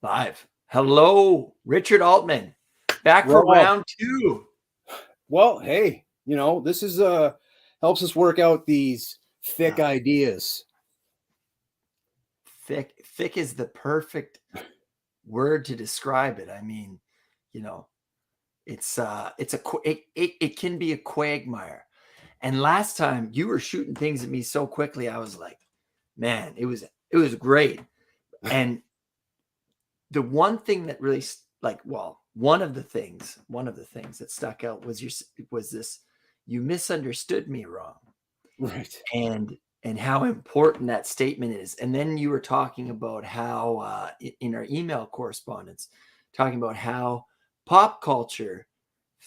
Live. Hello, Richard Altman. Back for round two. Well, hey, this is helps us work out these thick ideas. Thick is the perfect word to describe it. I mean, it can be a quagmire. And last time you were shooting things at me so quickly, I was like, man, it was great. And the one thing that really one of the things that stuck out was this: you misunderstood me wrong, right? And how important that statement is. And then you were talking about how in our email correspondence, talking about how pop culture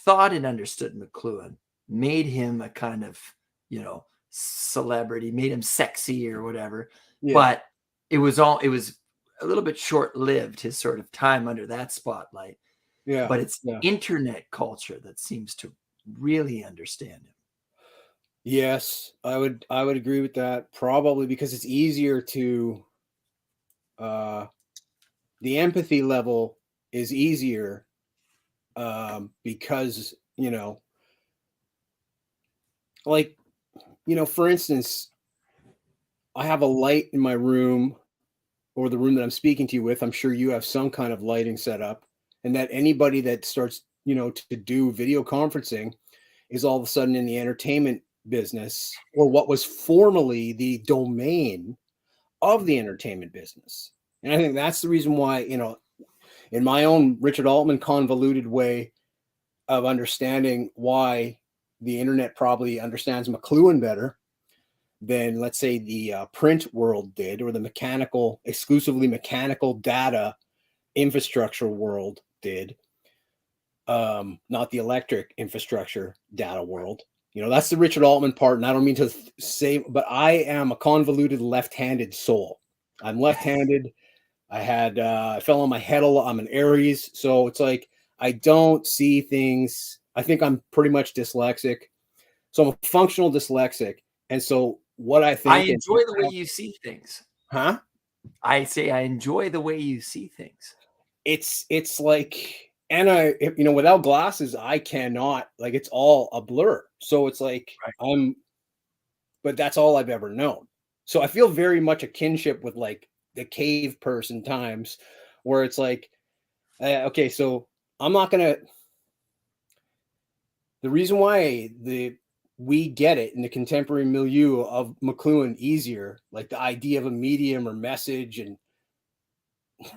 thought it understood McLuhan, made him a kind of celebrity, made him sexy or whatever. Yeah. But it was a little bit short-lived, his sort of time under that spotlight. Yeah. But it's internet culture that seems to really understand him. Yes, I would agree with that, probably because it's easier to the empathy level is easier because for instance, I have a light in my room or the room that I'm speaking to you with. I'm sure you have some kind of lighting set up, and that anybody that starts to do video conferencing is all of a sudden in the entertainment business, or what was formerly the domain of the entertainment business. And I think that's the reason why, in my own Richard Altman convoluted way of understanding why the internet probably understands McLuhan better than, let's say, the print world did, or the exclusively mechanical data infrastructure world did, not the electric infrastructure data world. That's the Richard Altman part. And I don't mean to say, but I am a convoluted left-handed soul. I'm left-handed. I fell on my head a lot. I'm an Aries. So it's like, I don't see things. I think I'm pretty much dyslexic. So I'm a functional dyslexic. And so what I think. I enjoy the way you see things. Huh? I say I enjoy the way you see things. It's like, and without glasses, I cannot, it's all a blur. So it's like, right. But that's all I've ever known. So I feel very much a kinship with the cave person times, where it's like, okay, so I'm not going to, the reason why we get it in the contemporary milieu of McLuhan easier, like the idea of a medium or message, and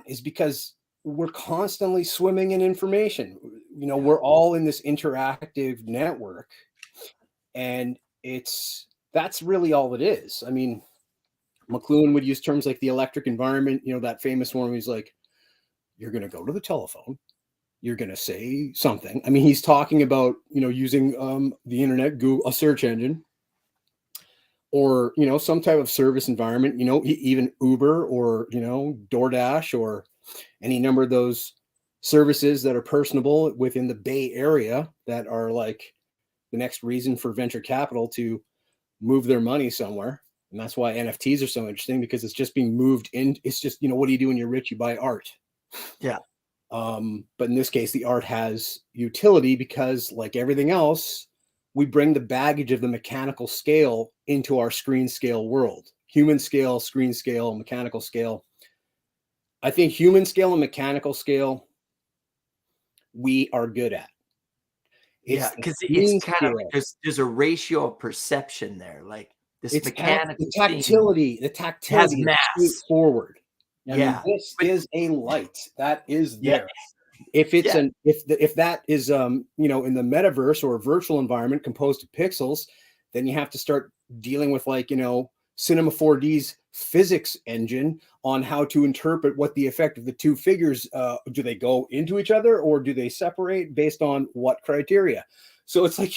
is because we're constantly swimming in information. We're all in this interactive network, and that's really all it is. I mean, McLuhan would use terms like the electric environment, that famous one where he's like, you're going to go to the telephone, you're going to say something. I mean, he's talking about, using the internet, Google, a search engine, or, some type of service environment, even Uber or, DoorDash, or any number of those services that are personable within the Bay Area that are like the next reason for venture capital to move their money somewhere. And that's why NFTs are so interesting, because it's just being moved in. It's just, what do you do when you're rich? You buy art. Yeah. But in this case, the art has utility because, like everything else, we bring the baggage of the mechanical scale into our screen scale world. Human scale, screen scale, mechanical scale. I think human scale and mechanical scale, we are good at. Because it's kind of, there's a ratio of perception there. Like this mechanical the tactility has mass. Is straightforward. I mean, this is a light that is there. If it's if that is in the metaverse or a virtual environment composed of pixels, then you have to start dealing with Cinema 4D's physics engine on how to interpret what the effect of the two figures, do they go into each other or do they separate based on what criteria? So it's like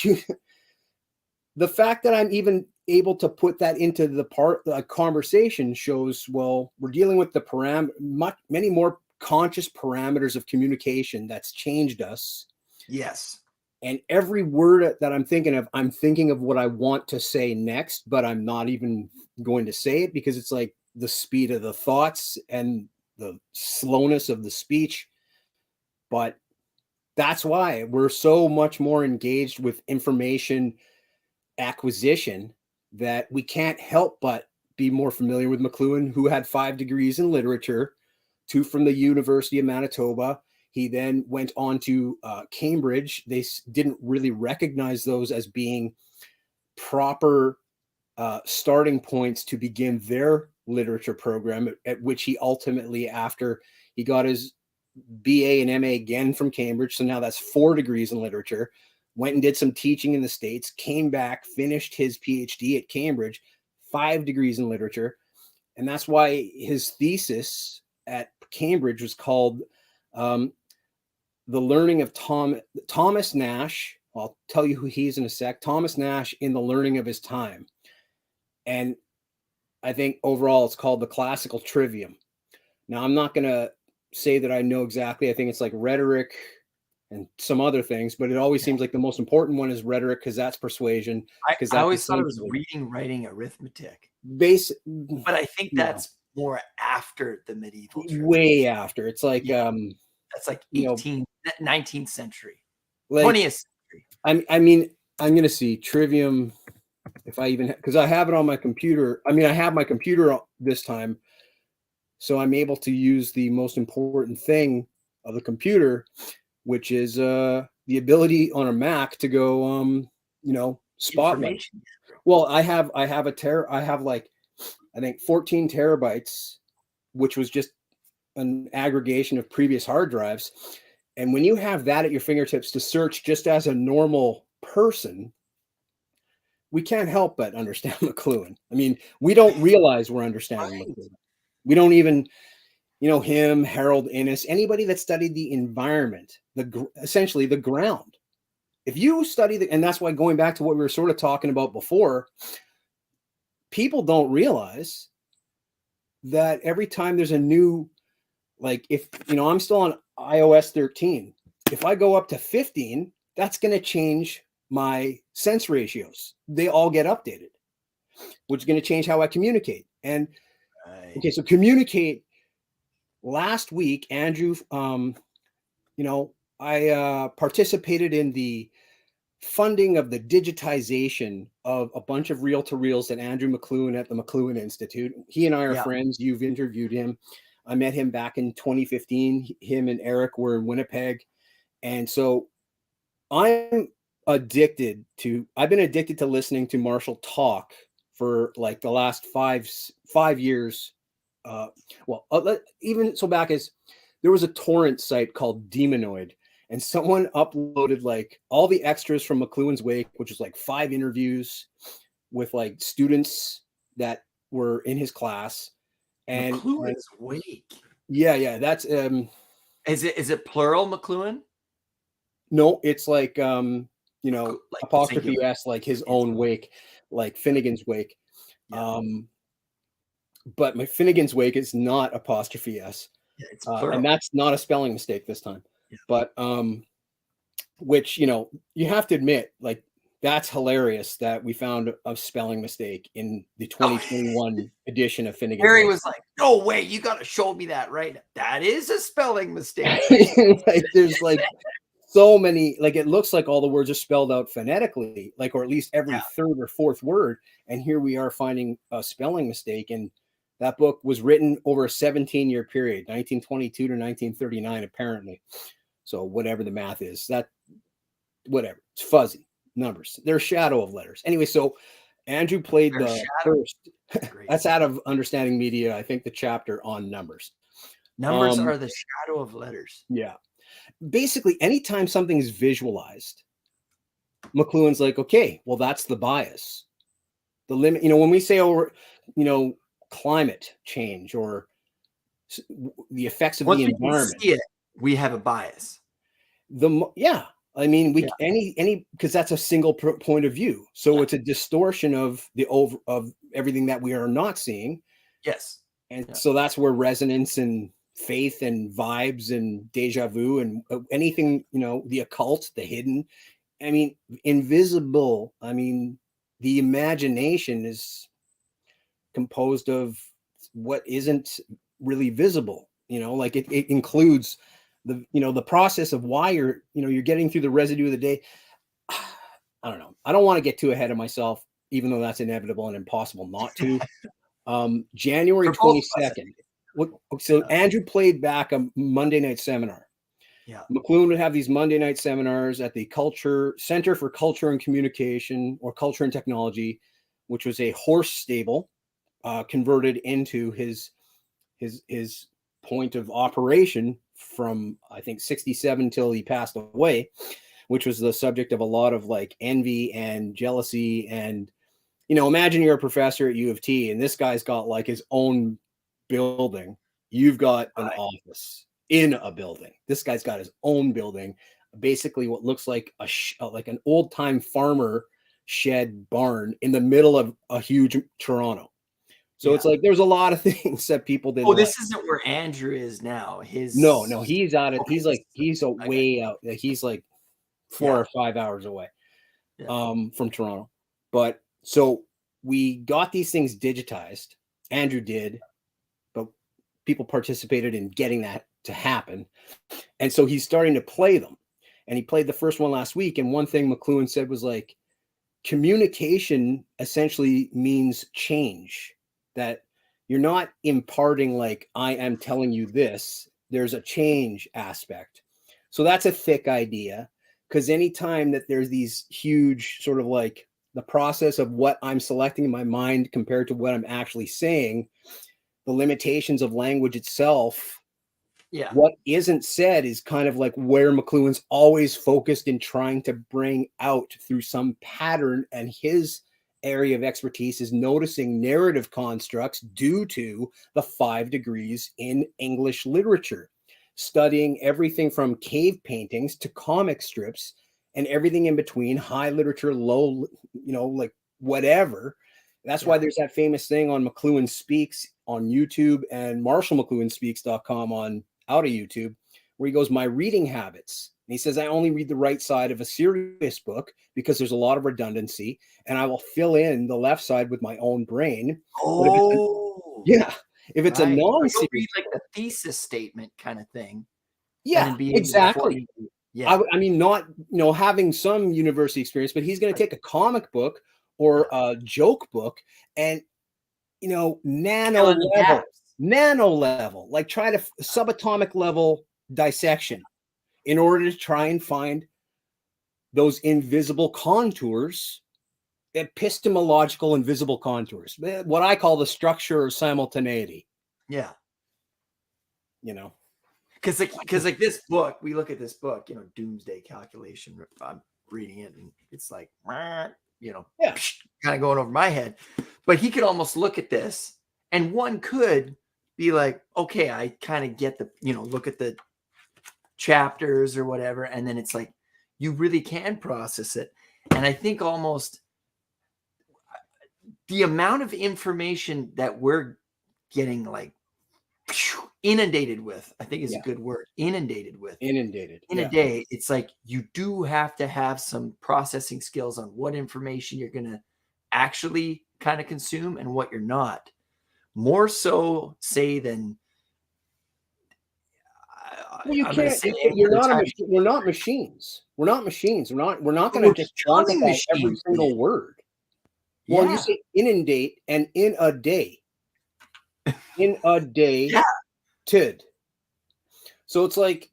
the fact that I'm even able to put that into the conversation shows, well, we're dealing with many more conscious parameters of communication that's changed us. Yes. And every word that I'm thinking of what I want to say next, but I'm not even going to say it because it's like the speed of the thoughts and the slowness of the speech. But that's why we're so much more engaged with information acquisition that we can't help but be more familiar with McLuhan, who had 5 degrees in literature, 2 from the University of Manitoba. He then went on to Cambridge. They didn't really recognize those as being proper starting points to begin their literature program, at which he ultimately, after he got his BA and MA again from Cambridge, so now that's 4 degrees in literature, went and did some teaching in the States, came back, finished his PhD at Cambridge, 5 degrees in literature. And that's why his thesis at Cambridge was called The Learning of Thomas Nash. I'll tell you who he is in a sec. Thomas Nash in the Learning of His Time. And I think overall it's called The Classical Trivium. Now, I'm not going to say that I know exactly. I think it's like rhetoric and some other things, but it always seems like the most important one is rhetoric, because that's persuasion. I always thought it was reading, writing, arithmetic. But I think that's more after the medieval trivium. Way after. It's like that's like 19th century, like, 20th century. I mean, I'm gonna see trivium if I even, because I have it on my computer. I mean, I have my computer this time, so I'm able to use the most important thing of the computer, which is the ability on a Mac to go Spotlight. Well, I have like, I think 14 terabytes, which was just an aggregation of previous hard drives. And when you have that at your fingertips to search just as a normal person, we can't help but understand McLuhan. I mean, we don't realize we're understanding McLuhan. We don't even, him, Harold Innis, anybody that studied the environment, essentially the ground. If you study and that's why, going back to what we were sort of talking about before, people don't realize that every time there's a new, like, if, I'm still on iOS 13, if I go up to 15, that's going to change my sense ratios. They all get updated, which is going to change how I communicate. And okay, so communicate. Last week, Andrew, I participated in the funding of the digitization of a bunch of reel-to-reels that Andrew McLuhan at the McLuhan Institute. He and I are friends. You've interviewed him. I met him back in 2015. Him and Eric were in Winnipeg. And so I've been addicted to listening to Marshall talk for like the last five years. Even so back as there was a torrent site called Demonoid, and someone uploaded like all the extras from McLuhan's Wake, which was like 5 interviews with like students that were in his class. And McLuhan's Wake. Yeah. That's is it plural McLuhan? No, it's like like apostrophe S, like his own wake, like Finnegan's Wake. Yeah. But my Finnegan's Wake is not apostrophe S. Yeah, it's plural. And that's not a spelling mistake this time. Yeah. But which, you have to admit, like, that's hilarious that we found a spelling mistake in the 2021 edition of Finnegan's Harry Wake. was like, no way, you got to show me that, right? That is a spelling mistake. Like, there's like so many, like, it looks like all the words are spelled out phonetically, like, or at least every third or fourth word. And here we are finding a spelling mistake. And that book was written over a 17-year period, 1922 to 1939, apparently. So whatever the math is, whatever, it's fuzzy numbers. They're a shadow of letters. Anyway, so Andrew played the first. That's out of Understanding Media, I think, the chapter on numbers. Numbers are the shadow of letters. Yeah. Basically, anytime something is visualized, McLuhan's like, okay, well, that's the bias. The limit, when we say climate change or the effects of the environment, we see it, we have a bias. I mean, any because that's a single point of view, so it's a distortion of of everything that we are not seeing. Yes, and so that's where resonance and faith and vibes and deja vu and anything, the occult, the hidden, I mean, invisible. I mean, the imagination is composed of what isn't really visible. like it includes the process of why you're getting through the residue of the day. I don't know. I don't want to get too ahead of myself, even though that's inevitable and impossible not to. January For both of us, 22nd. So Andrew played back a Monday night seminar. Yeah. McLuhan would have these Monday night seminars at the Center for Culture and Communication, or Culture and Technology, which was a horse stable converted into his point of operation from, I think, 67 till he passed away, which was the subject of a lot of like envy and jealousy. And, imagine you're a professor at U of T and this guy's got like his own building. You've got an office in a building. This guy's got his own building, basically what looks like like an old time farmer shed barn in the middle of a huge Toronto. So it's like there's a lot of things that people didn't. Oh, this isn't where Andrew is now. No, he's out of okay. He's way out. He's like 4 or 5 hours away from Toronto. But so we got these things digitized. Andrew did, but people participated in getting that to happen. And so he's starting to play them. And he played the first one last week. And one thing McLuhan said was like, communication essentially means change. That you're not imparting like, I am telling you this. There's a change aspect. So that's a thick idea, because anytime that there's these huge sort of like the process of what I'm selecting in my mind compared to what I'm actually saying, the limitations of language itself, what isn't said is kind of like where McLuhan's always focused in trying to bring out through some pattern. And his area of expertise is noticing narrative constructs due to the 5 degrees in English literature, studying everything from cave paintings to comic strips and everything in between, high literature, low, like whatever. That's why there's that famous thing on McLuhan Speaks on YouTube and MarshallMcLuhanSpeaks.com on out of YouTube, where he goes, my reading habits. And he says, I only read the right side of a serious book because there's a lot of redundancy, and I will fill in the left side with my own brain. Oh, if it's a non-serious, read like the thesis statement kind of thing. Exactly. I mean, not having some university experience, but he's going to take a comic book or a joke book and nano level, like try to subatomic level dissection in order to try and find those invisible contours, epistemological invisible contours, what I call the structure of simultaneity. Because like this book, we look at this book, Doomsday Calculation. I'm reading it and it's like, kind of going over my head. But he could almost look at this and one could be like, okay, I kind of get the, look at the chapters or whatever. And then it's like, you really can process it. And I think almost the amount of information that we're getting like inundated with, I think is a good word, inundated in a day. It's like, you do have to have some processing skills on what information you're going to actually kind of consume and what you're not. More so, say, than you can't. We're not machines. We're not machines. We're not going to just quantify every single word. Well, you say inundate and in a day. In a day, tid. So it's like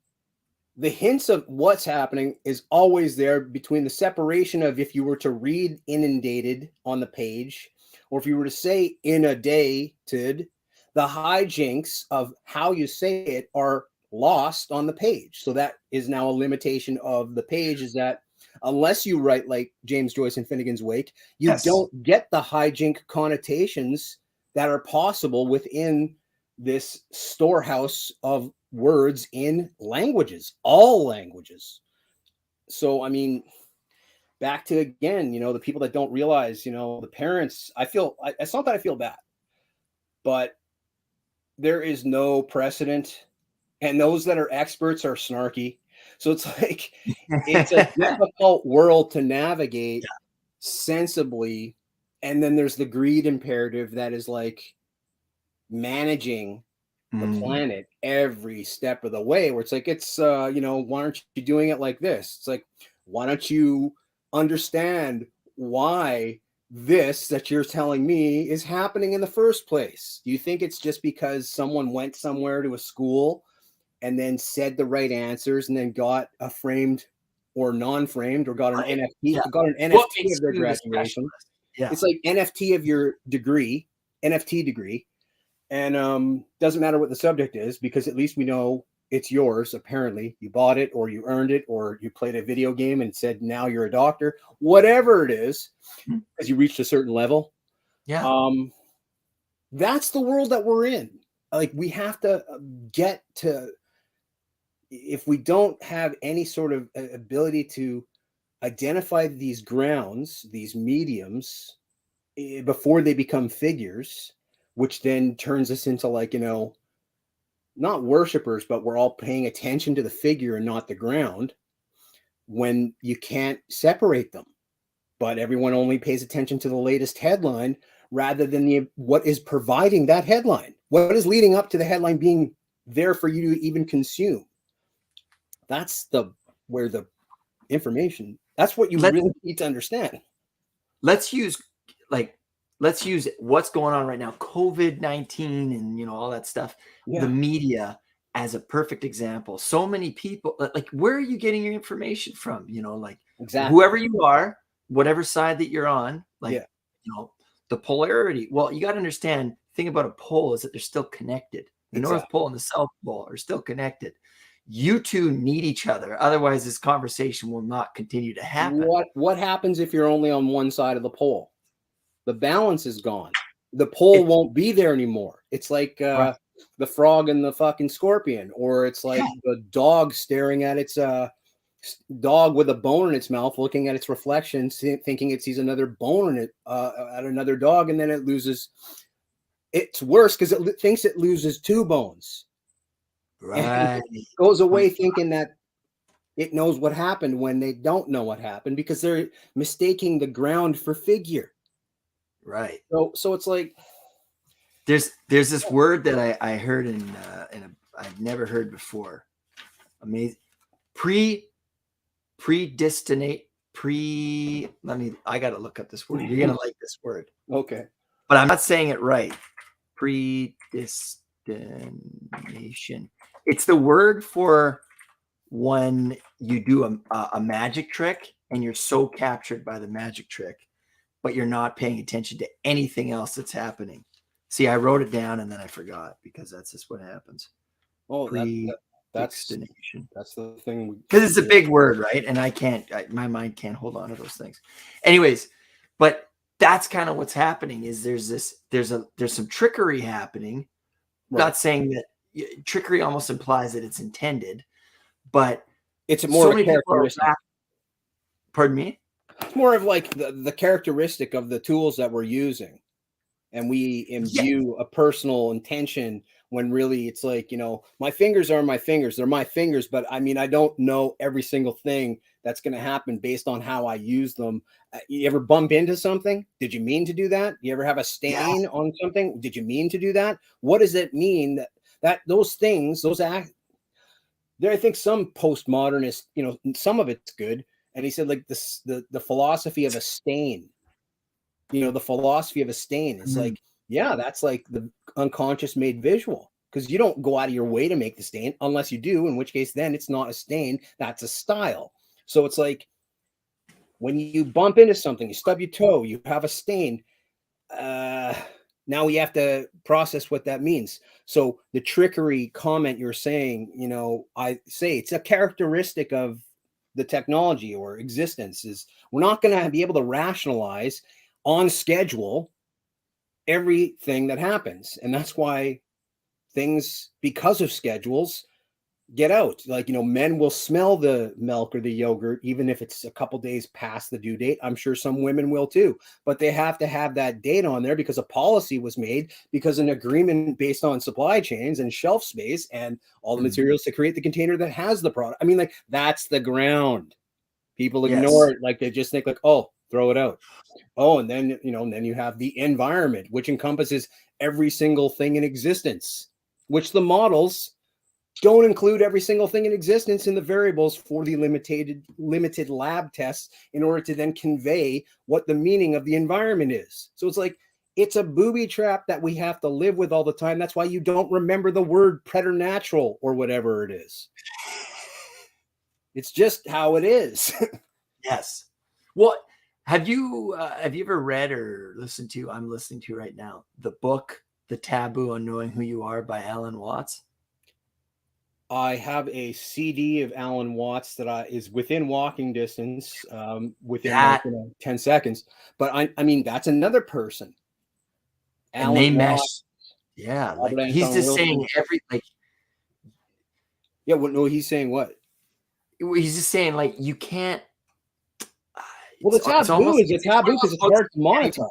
the hints of what's happening is always there between the separation of if you were to read inundated on the page, or if you were to say in a day, tid, the hijinks of how you say it are lost on the page. So that is now a limitation of the page, is that unless you write like James Joyce in Finnegan's Wake, you don't get the hijink connotations that are possible within this storehouse of words in languages, all languages. So, I mean, back to, again, the people that don't realize, the parents, it's not that I feel bad, but there is no precedent, and those that are experts are snarky. So it's like, it's a difficult world to navigate sensibly. And then there's the greed imperative that is like managing the Mm. planet every step of the way, where it's like, why aren't you doing it like this? It's like, why don't you understand why this that you're telling me is happening in the first place? Do you think it's just because someone went somewhere to a school and then said the right answers and then got a framed or non-framed or got an Right. NFT, Yeah. got an What NFT makes of their you the graduation? specialist? Yeah. It's like NFT of your degree, NFT degree. And doesn't matter what the subject is, because at least we know it's yours. Apparently, you bought it, or you earned it, or you played a video game and said now you're a doctor. Whatever it is, Mhm. because you reached a certain level. Yeah. Um, that's the world that we're in. Like, we have to get to. If we don't have any sort of ability to identify these grounds, these mediums, before they become figures, which then turns us into, like, not worshipers, but we're all paying attention to the figure and not the ground, when you can't separate them. But everyone only pays attention to the latest headline rather than what is providing that headline. What is leading up to the headline being there for you to even consume? That's where the information, that's what you Let's really need to understand. let's use like let's use what's going on right now, COVID-19 and all that stuff, the Yeah, media as a perfect example. So many people, like, where are you getting your information from? Like, exactly. whoever you are, whatever side that you're on, like, Yeah, the polarity. Well, you got to understand, the thing about a pole is that they're still connected. The North exactly. Pole and the South Pole are still connected. You two need each other. Otherwise, this conversation will not continue to happen. What happens if you're only on one side of the pole? The balance is gone. The pole It, won't be there anymore. It's like right. the frog and the fucking scorpion, or it's Yeah. like the dog staring at its dog with a bone in its mouth, looking at its reflection, thinking it sees another bone in it at another dog, and then it loses. It's worse because it thinks it loses two bones and Right. goes Right. away thinking that it knows what happened when they don't know what happened, because they're mistaking the ground for figure. Right. So it's like, There's this word that I heard I've never heard before. Amazing. Predestinate. I got to look up this word. You're gonna like this word, okay. but I'm not saying it right. Predestination. It's the word for when you do a magic trick and you're so captured by the magic trick, but you're not paying attention to anything else that's happening. See, I wrote it down and then I forgot, because that's just what happens. Oh, that's Predestination. that's the thing. Because it's a big word, right? And my mind can't hold on to those things. Anyways, but that's kind of what's happening. Is there's some trickery happening. Right. Not saying that trickery almost implies that it's intended, but It's more so of a many people are characteristic. pardon me? It's more of like the characteristic of the tools that we're using, and we Yeah. imbue a personal intention when really it's like, my fingers are my fingers. They're my fingers, but I mean, I don't know every single thing that's going to happen based on how I use them. You ever bump into something? Did you mean to do that? You ever have a Yeah. stain on something? Did you mean to do that? What does it mean that those things, those act there? I think some postmodernists, some of it's good. And he said, like, this, the philosophy of a stain, the philosophy of a stain. It's Mm. like, yeah, that's like the unconscious made visual, because you don't go out of your way to make the stain unless you do, in which case then it's not a stain, that's a style. So it's like, when you bump into something, you stub your toe, you have a stain. uh Now we have to process what that means. So the trickery comment you're saying, I say it's a characteristic of the technology or existence, is we're not going to be able to rationalize on schedule everything that happens. And that's why things, because of schedules, get out. Like, men will smell the milk or the yogurt even if it's a couple days past the due date. I'm sure some women will too, but they have to have that date on there because a policy was made, because an agreement based on supply chains and shelf space and all the Mm. materials to create the container that has the product. I mean, like, that's the ground. People ignore Yes. it. Like, they just think like, oh, throw it out. Oh, and then, then you have the environment, which encompasses every single thing in existence. which the models don't include every single thing in existence in the variables for the limited lab tests in order to then convey what the meaning of the environment is. So it's like, it's a booby trap that we have to live with all the time. That's why you don't remember the word preternatural or whatever it is. It's just how it is. Yes. Well, have you ever read or listened to, I'm listening to right now, the book, The Taboo on Knowing Who You Are by Alan Watts? I have a CD of Alan Watts that is within walking distance, within That, 10 seconds. But I mean, that's another person. and they Alan mesh. Watts, Yeah. Like Albert he's Anton just Wilson. saying Yeah, well, no, he's saying what? he's just saying like, you can't, Well, the taboo is a taboo because it's hard to monitor.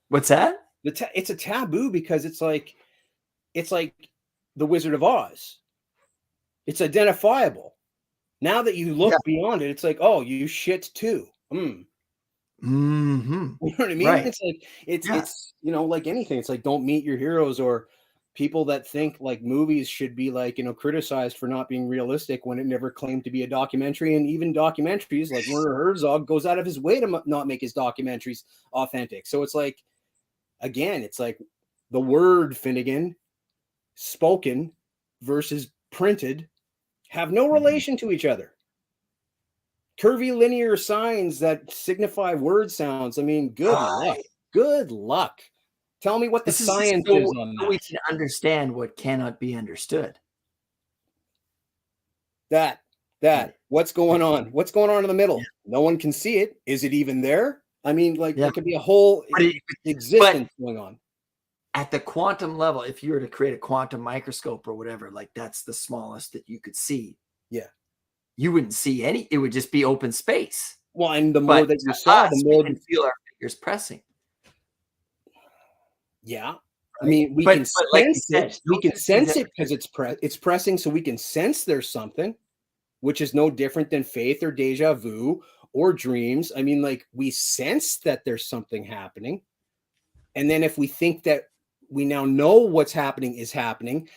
What's that? It's a taboo because it's like the Wizard of Oz. It's identifiable. Now that you look beyond it, it's like, oh, you shit too. Mm-hmm. You know what I mean? Right. It's like it's like anything. It's like, don't meet your heroes, or people that think like movies should be like, criticized for not being realistic when it never claimed to be a documentary. And even documentaries, like Werner Herzog goes out of his way to not make his documentaries authentic. So it's like, again, it's like the word Finnegan spoken versus printed have no relation to each other. Curvy linear signs that signify word sounds. I mean, good luck. Good luck. Tell me what the science is on that. We can understand what cannot be understood. That. What's going on? What's going on in the middle? Yeah. No one can see it. Is it even there? I mean, like there could be a whole existence going on. At the quantum level, if you were to create a quantum microscope or whatever, like that's the smallest that you could see. Yeah. You wouldn't see any. It would just be open space. Well, and the more that you saw, the more we can feel our fingers pressing. Yeah. Right? I mean, we can sense it. We can sense it because it's pressing, so we can sense there's something, which is no different than faith or deja vu or dreams. I mean, like we sense that there's something happening. And then if we think that we now know what's happening is happening,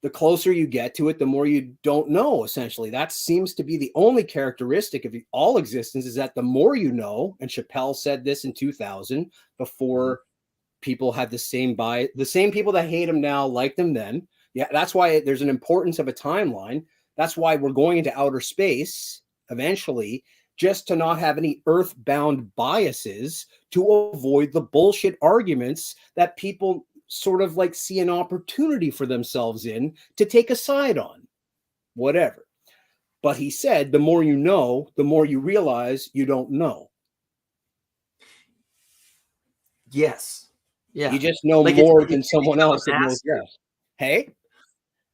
the closer you get to it, the more you don't know, essentially. That seems to be the only characteristic of all existence, is that the more you know, and Chappelle said this in 2000, before people had the same bias, the same people that hate him now liked him then. Yeah, that's why there's an importance of a timeline. That's why we're going into outer space eventually, just to not have any earthbound biases, to avoid the bullshit arguments that people sort of like see an opportunity for themselves in to take a side on, whatever. But he said, the more you know, the more you realize you don't know. Yes. Yeah. You just know like more than someone else that knows less. Hey?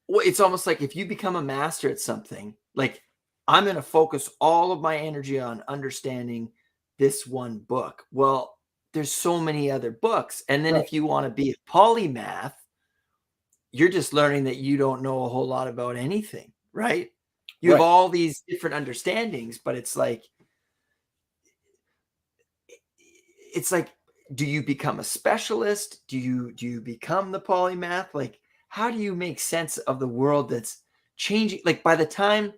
Well, it's almost like if you become a master at something, like I'm going to focus all of my energy on understanding this one book. Well, there's so many other books. And then if you want to be a polymath, you're just learning that you don't know a whole lot about anything, right? You have all these different understandings, but it's like, do you become a specialist? Do you become the polymath? Like, how do you make sense of the world that's changing? Like by the time,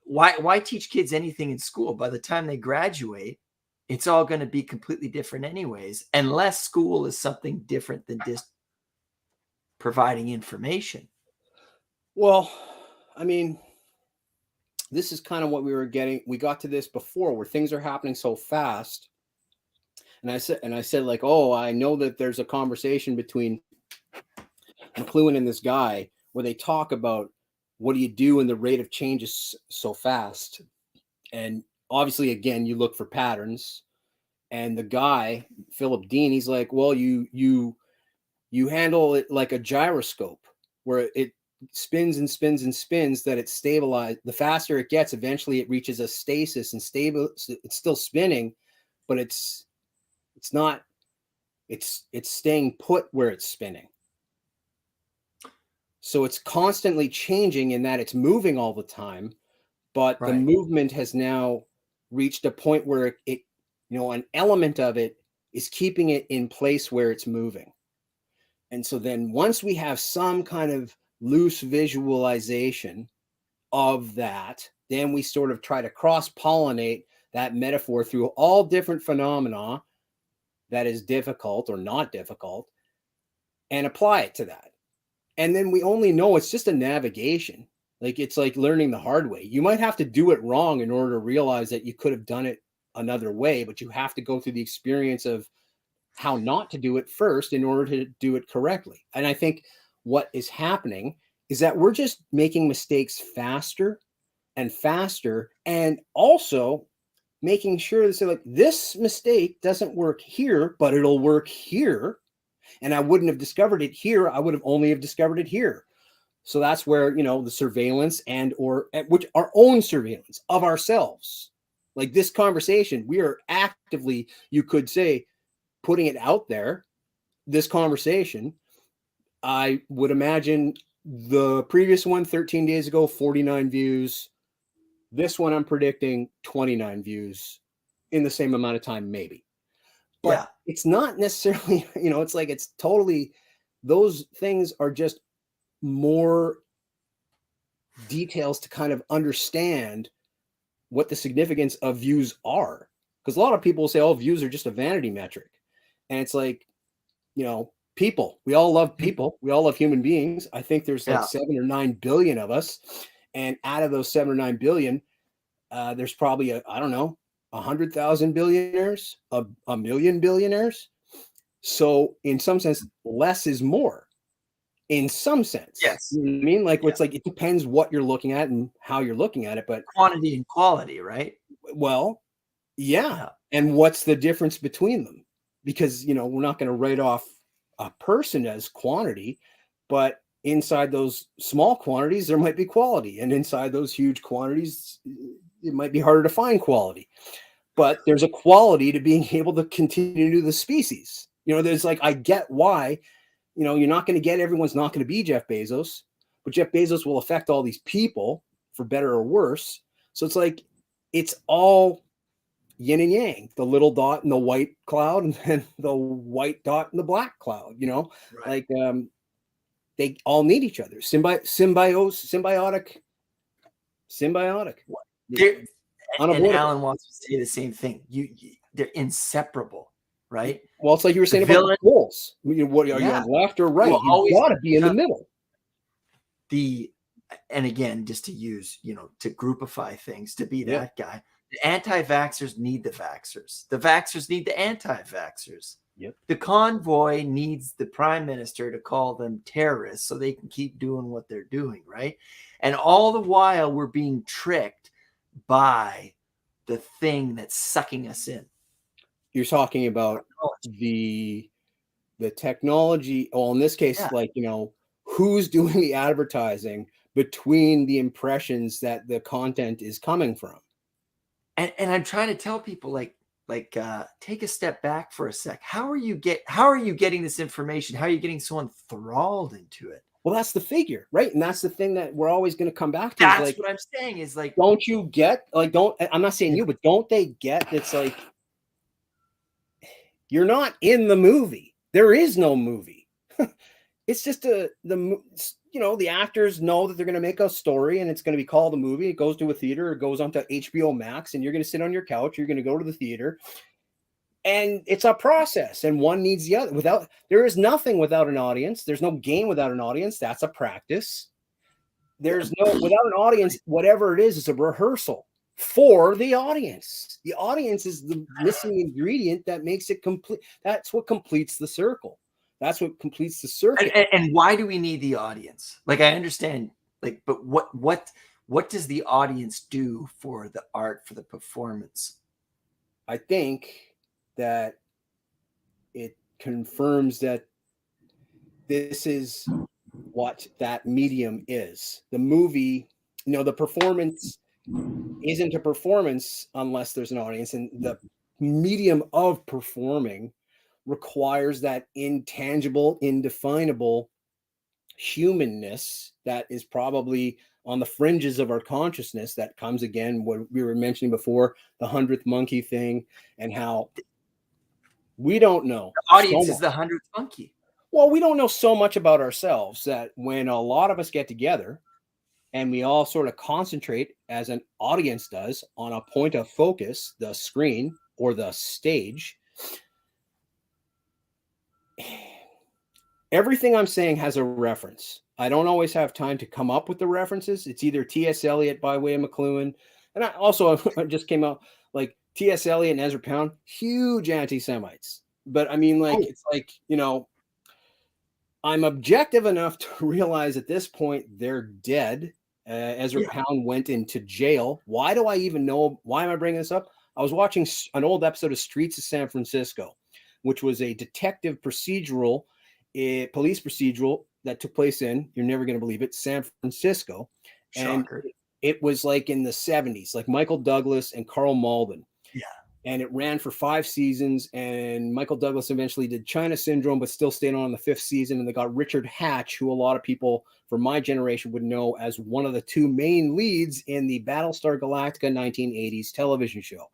why teach kids anything in school? By the time they graduate, it's all going to be completely different anyways, unless school is something different than just providing information. Well, I mean, this is kind of what we got to this before, where things are happening so fast. And I said like, oh, I know that there's a conversation between McLuhan and this guy where they talk about what do you do when the rate of change is so fast. And obviously, again, you look for patterns. And the guy, Philip Dean, he's like, well, you handle it like a gyroscope, where it spins and spins and spins, that it's stabilized. The faster it gets, eventually it reaches a stasis and stable. It's still spinning, but it's staying put where it's spinning. So it's constantly changing in that it's moving all the time, but the movement has now reached a point where it an element of it is keeping it in place where it's moving. And so then once we have some kind of loose visualization of that, then we sort of try to cross-pollinate that metaphor through all different phenomena that is difficult or not difficult and apply it to that. And then we only know it's just a navigation. Like it's like learning the hard way. You might have to do it wrong in order to realize that you could have done it another way, but you have to go through the experience of how not to do it first in order to do it correctly. And I think what is happening is that we're just making mistakes faster and faster, and also making sure to say, like, this mistake doesn't work here, but it'll work here. And I wouldn't have discovered it here. I would have only have discovered it here. So that's where, you know, the surveillance and or which our own surveillance of ourselves, like this conversation, we are actively, you could say, putting it out there. This conversation, I would imagine the previous one 13 days ago, 49 views. This one I'm predicting 29 views in the same amount of time, maybe. But it's not necessarily, you know, it's like it's totally, those things are just more details to kind of understand what the significance of views are. Because a lot of people say, oh, views are just a vanity metric. And it's like, you know, people, we all love people. We all love human beings. I think there's like 7 or 9 billion of us. And out of those 7 or 9 billion, there's probably, I don't know, 100,000 billionaires, a million billionaires. So in some sense, less is more. In some sense, yes, you know what I mean, like it's like it depends what you're looking at and how you're looking at it, but quantity and quality, right? Well, yeah. And what's the difference between them? Because, you know, we're not going to write off a person as quantity, but inside those small quantities, there might be quality, and inside those huge quantities, it might be harder to find quality. But there's a quality to being able to continue the species. You know, there's like, I get why. You know, you're not going to get, everyone's not going to be Jeff Bezos, but Jeff Bezos will affect all these people for better or worse. So it's like, it's all yin and yang, the little dot in the white cloud and then the white dot in the black cloud, you know, like they all need each other. Symbiotic. And Alan wants to say the same thing. They're inseparable. Right. Well, it's like you were saying about goals. What are you on left or right? You've got to be in the middle. And again, just to use, you know, to groupify things, to be that guy. The anti-vaxxers need the vaxxers. The vaxxers need the anti-vaxxers. The convoy needs the prime minister to call them terrorists so they can keep doing what they're doing. Right. And all the while we're being tricked by the thing that's sucking us in. You're talking about the technology. Well, in this case, like, you know, who's doing the advertising between the impressions that the content is coming from. And I'm trying to tell people, like take a step back for a sec. How are you getting this information? How are you getting so enthralled into it? Well, that's the figure, right? And that's the thing that we're always going to come back to. That's like, what I'm saying is like, don't you get, like, I'm not saying you, but don't they get, it's like, you're not in the movie. There is no movie. It's just you know, the actors know that they're going to make a story and it's going to be called a movie. It goes to a theater, it goes onto HBO Max, and you're going to sit on your couch. You're going to go to the theater, and it's a process, and one needs the other. There is nothing without an audience. There's no game without an audience. That's a practice. There's no, without an audience, whatever it is, it's a rehearsal for the audience. The audience is the missing ingredient that makes it complete. That's what completes the circle. That's what completes the circuit. And why do we need the audience? Like, I understand, like, but what does the audience do for the art, for the performance? I think that it confirms that this is what that medium is. The movie, you know, the performance isn't a performance unless there's an audience, and the medium of performing requires that intangible, indefinable humanness that is probably on the fringes of our consciousness. That comes again, what we were mentioning before, the 100th monkey thing, and how we don't know. The audience is the 100th monkey. Well, we don't know so much about ourselves that when a lot of us get together and we all sort of concentrate as an audience does on a point of focus, the screen or the stage, everything I'm saying has a reference. I don't always have time to come up with the references. It's either T.S. Eliot by way of McLuhan. And I also just came out like T.S. Eliot and Ezra Pound, huge anti-Semites. But I mean, like, Oh, it's like, I'm objective enough to realize at this point they're dead. Ezra yeah, Pound went into jail. Why do I even know? Why am I bringing this up? I was watching an old episode of Streets of San Francisco, which was a detective procedural, police procedural that took place in, you're never going to believe it, San Francisco. And shocker. it was like in the 70s, like Michael Douglas and Carl Malden. Yeah, And it ran for 5 seasons. And Michael Douglas eventually did China Syndrome, but still stayed on the 5th season. And they got Richard Hatch, who a lot of people from my generation would know as one of the 2 main leads in the Battlestar Galactica 1980s television show.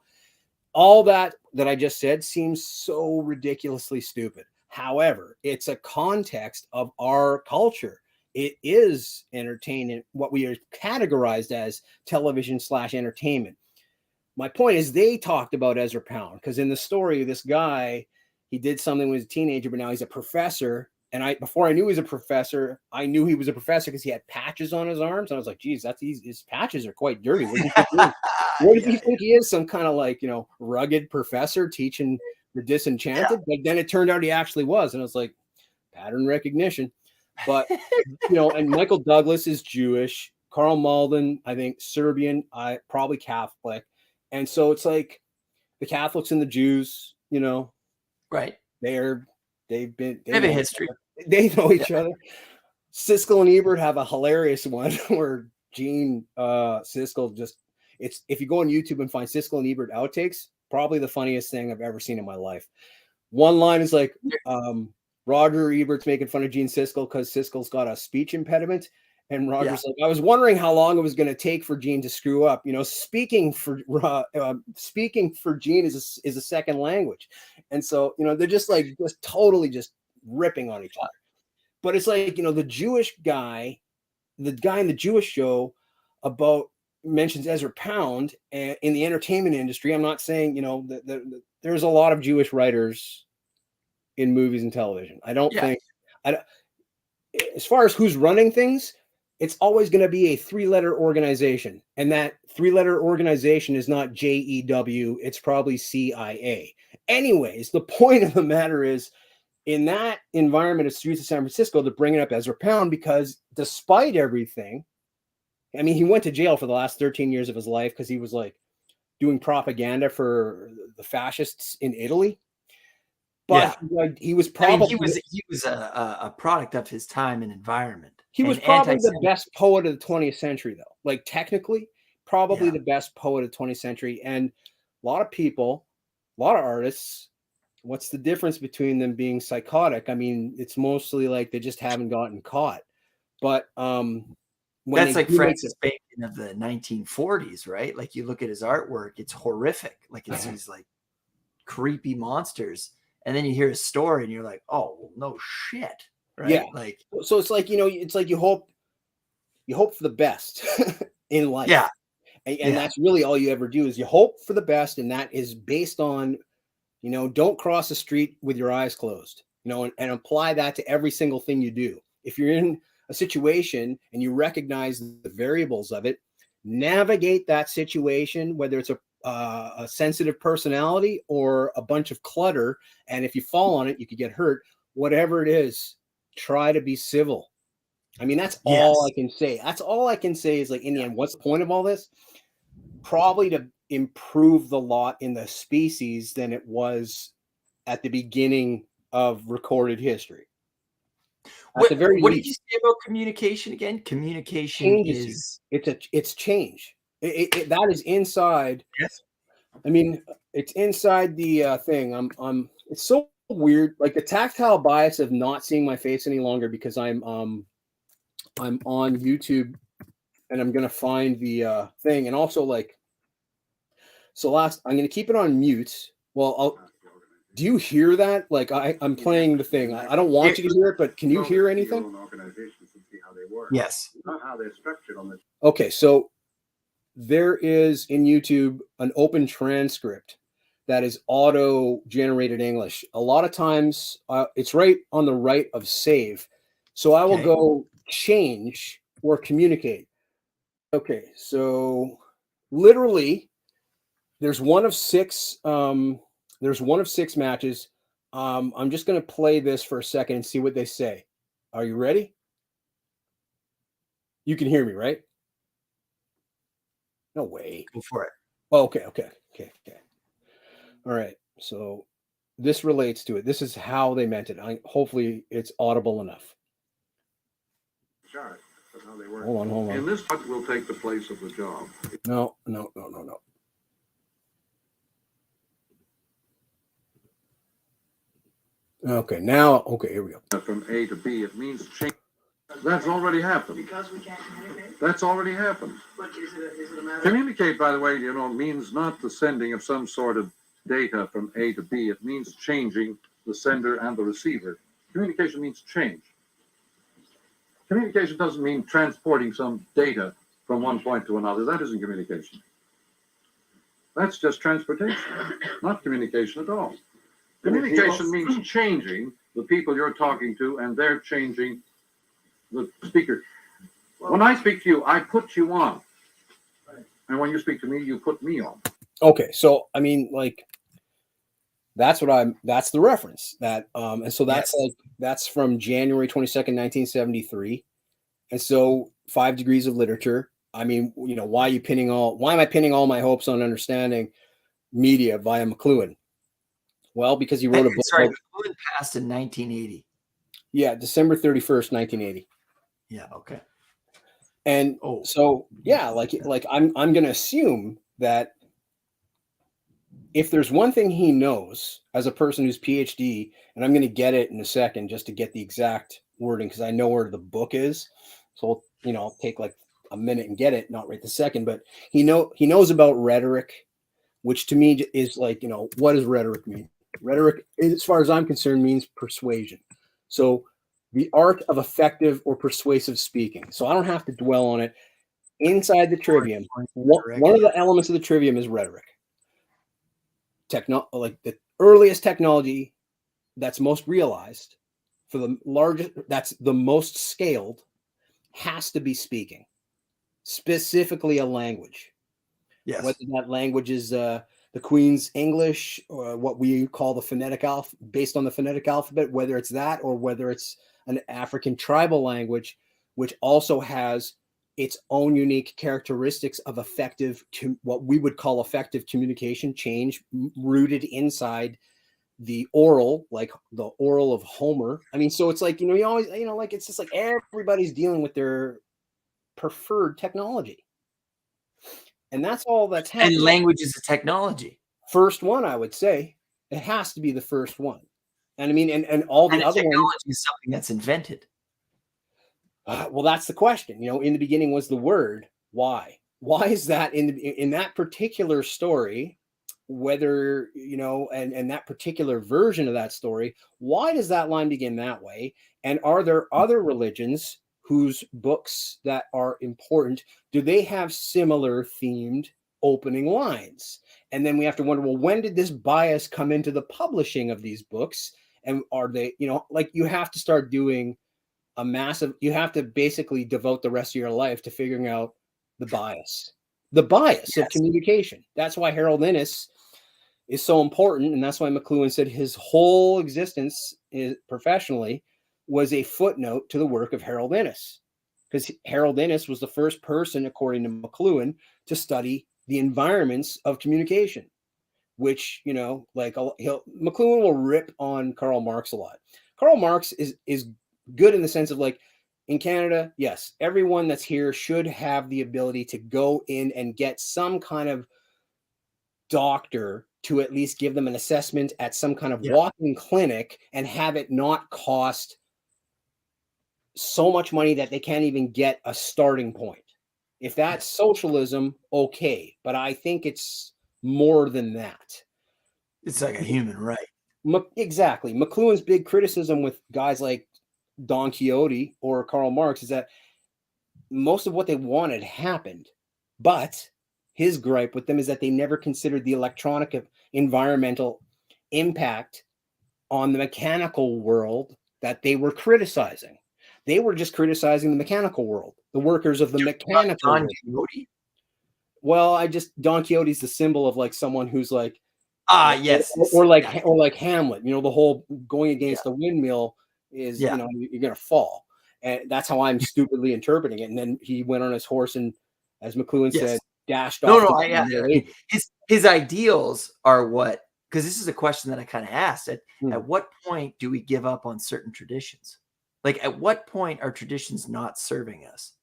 All that I just said seems so ridiculously stupid. However, it's a context of our culture. It is entertainment, what we are categorized as television/entertainment. My point is they talked about Ezra Pound because in the story, this guy, he did something when he was a teenager, but now he's a professor. And before I knew he was a professor, I knew he was a professor because he had patches on his arms. And I was like, geez, his patches are quite dirty. What does he think he is? What does yeah, he think he is? Some kind of like, rugged professor teaching the yeah. disenchanted. But then it turned out he actually was. And I was like, pattern recognition. But, and Michael Douglas is Jewish. Carl Malden, I think Serbian, probably Catholic. And so it's like the Catholics and the Jews, Right. they They have a history. they know Yeah. each other. Siskel and Ebert have a hilarious one where Gene Siskel if you go on YouTube and find Siskel and Ebert outtakes, probably the funniest thing I've ever seen in my life. One line is like, Roger Ebert's making fun of Gene Siskel because Siskel's got a speech impediment. And Roger's like, I was wondering how long it was going to take for Gene to screw up. Speaking for Gene is a second language. And so, they're just totally just ripping on each other. But it's like, the Jewish guy, the guy in the Jewish show mentions Ezra Pound in the entertainment industry. I'm not saying, there's a lot of Jewish writers in movies and television. I don't Yeah. think, as far as who's running things, it's always going to be a 3-letter organization. And that 3-letter organization is not JEW, it's probably CIA. Anyways, the point of the matter is, in that environment of Streets of San Francisco, they're bringing up Ezra Pound because despite everything, I mean, he went to jail for the last 13 years of his life because he was like doing propaganda for the fascists in Italy. But he was probably he was a product of his time and environment. He was And probably the best poet of the 20th century, though. Like technically, probably Yeah. the best poet of the 20th century. And a lot of people, a lot of artists, what's the difference between them being psychotic? I mean, it's mostly like they just haven't gotten caught. But when That's they like do make Francis Bacon of the 1940s, right? Like you look at his artwork, it's horrific. Like it's these like creepy monsters. And then you hear his story and you're like, oh, well, no shit. Right. Yeah. Like, so it's like, it's like you hope for the best in life. yeah. And that's really all you ever do is you hope for the best. And that is based on, don't cross the street with your eyes closed, and apply that to every single thing you do. If you're in a situation and you recognize the variables of it, navigate that situation, whether it's a sensitive personality or a bunch of clutter. And if you fall on it, you could get hurt. Whatever it is, try to be civil. I mean, that's all I can say. That's all I can say is like, in the end, what's the point of all this? Probably to improve the lot in the species than it was at the beginning of recorded history. What did you say about communication again? Communication is it's change. That is inside. Yes. I mean, it's inside the thing. It's so weird. Like the tactile bias of not seeing my face any longer because I'm on YouTube and I'm gonna find the thing. And also like, so I'm gonna keep it on mute. Well, Do you hear that? Like I'm playing the thing. I don't want you to hear it, but can you hear anything? Yes. How they're structured on this. Okay, so there is in YouTube an open transcript that is auto-generated English. A lot of times it's right on the right of save. So I will go change or communicate. Okay, so literally there's one of six matches. I'm just going to play this for a second and see what they say. Are you ready? You can hear me, right? No way. Go for it. Oh, okay. All right. So this relates to it. This is how they meant it. Hopefully it's audible enough. Chart of how they work. Hold on. And this part will take the place of the job. No. Okay, here we go. From A to B, it means change. That's already happened. Because we can't communicate? That's already happened. But is it a matter of... Communicate, by the way, means not the sending of some sort of data from A to B. It means changing the sender and the receiver. Communication means change. Communication doesn't mean transporting some data from one point to another. That isn't communication. That's just transportation, not communication at all. Communication means changing the people you're talking to, and they're changing the speaker. When I speak to you, I put you on. And when you speak to me, you put me on. Okay, so I mean, like, that's the reference that and so that's that's from January 22nd, 1973. And so 5 Degrees of Literature. I mean, why am I pinning all my hopes on understanding media via McLuhan? Well, because he wrote a book. Sorry, McLuhan passed in 1980. Yeah, December 31st, 1980. Yeah, okay. And so yeah, like I'm going to assume that if there's one thing he knows as a person who's PhD, and I'm going to get it in a second just to get the exact wording because I know where the book is. So, I'll take like a minute and get it, not right this second, but he knows about rhetoric, which to me is like, what does rhetoric mean? Rhetoric, as far as I'm concerned, means persuasion. So the art of effective or persuasive speaking. So I don't have to dwell on it. Inside the trivium, one of the elements of the trivium is rhetoric. Like the earliest technology that's most realized for the largest, that's the most scaled, has to be speaking, specifically a language. Yes. Whether that language is the Queen's English or what we call the phonetic alphabet, based on the phonetic alphabet, whether it's that or whether it's an African tribal language, which also has its own unique characteristics of what we would call effective communication change rooted inside the oral, like the oral of Homer. I mean, so it's like, you always, like, it's just like everybody's dealing with their preferred technology. And that's all that's happening. And language is a technology. First one, I would say. It has to be the first one. And I mean, and all the other technology is something that's invented. Well, that's the question. In the beginning was the word. Why? Why is that in that particular story? Whether and that particular version of that story, why does that line begin that way? And are there other religions whose books that are important, do they have similar themed opening lines? And then we have to wonder, well, when did this bias come into the publishing of these books? And are they, like, you have to start doing you have to basically devote the rest of your life to figuring out the bias of communication. That's why Harold Innis is so important. And that's why McLuhan said his whole existence professionally was a footnote to the work of Harold Innis, because Harold Innis was the first person, according to McLuhan, to study the environments of communication, which, McLuhan will rip on Karl Marx a lot. Karl Marx is good in the sense of, like, in Canada, yes, everyone that's here should have the ability to go in and get some kind of doctor to at least give them an assessment at some kind of walk-in clinic and have it not cost so much money that they can't even get a starting point. If that's socialism, okay. But I think it's more than that. It's like a human right. Exactly. McLuhan's big criticism with guys like Don Quixote or Karl Marx is that most of what they wanted happened, but his gripe with them is that they never considered the electronic environmental impact on the mechanical world that they were criticizing. They were just criticizing the mechanical world, the workers of the mechanical Don world. Quixote? Well, Don Quixote's the symbol of like someone who's like, Yes. or like Hamlet, the whole going against Yeah. the windmill is, Yeah. you're going to fall. And that's how I'm stupidly interpreting it. And then he went on his horse and, as McLuhan said, dashed off. His ideals are what, because this is a question that I kind of asked. At what point do we give up on certain traditions? Like, at what point are traditions not serving us?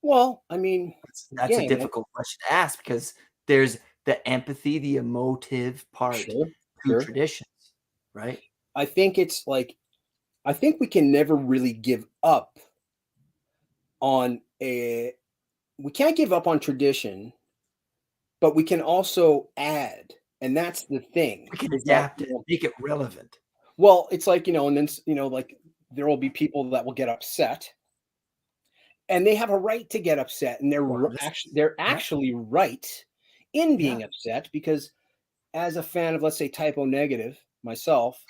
Well, I mean, that's a difficult question to ask, because there's the empathy, the emotive part to traditions, right? I think it's like, I think we can never really give up on we can't give up on tradition, but we can also add, and that's the thing. We can adapt it, make it relevant. Well, it's like, and then, like there will be people that will get upset, and they have a right to get upset, and they're actually right in being upset, because as a fan of, let's say, Typo Negative myself,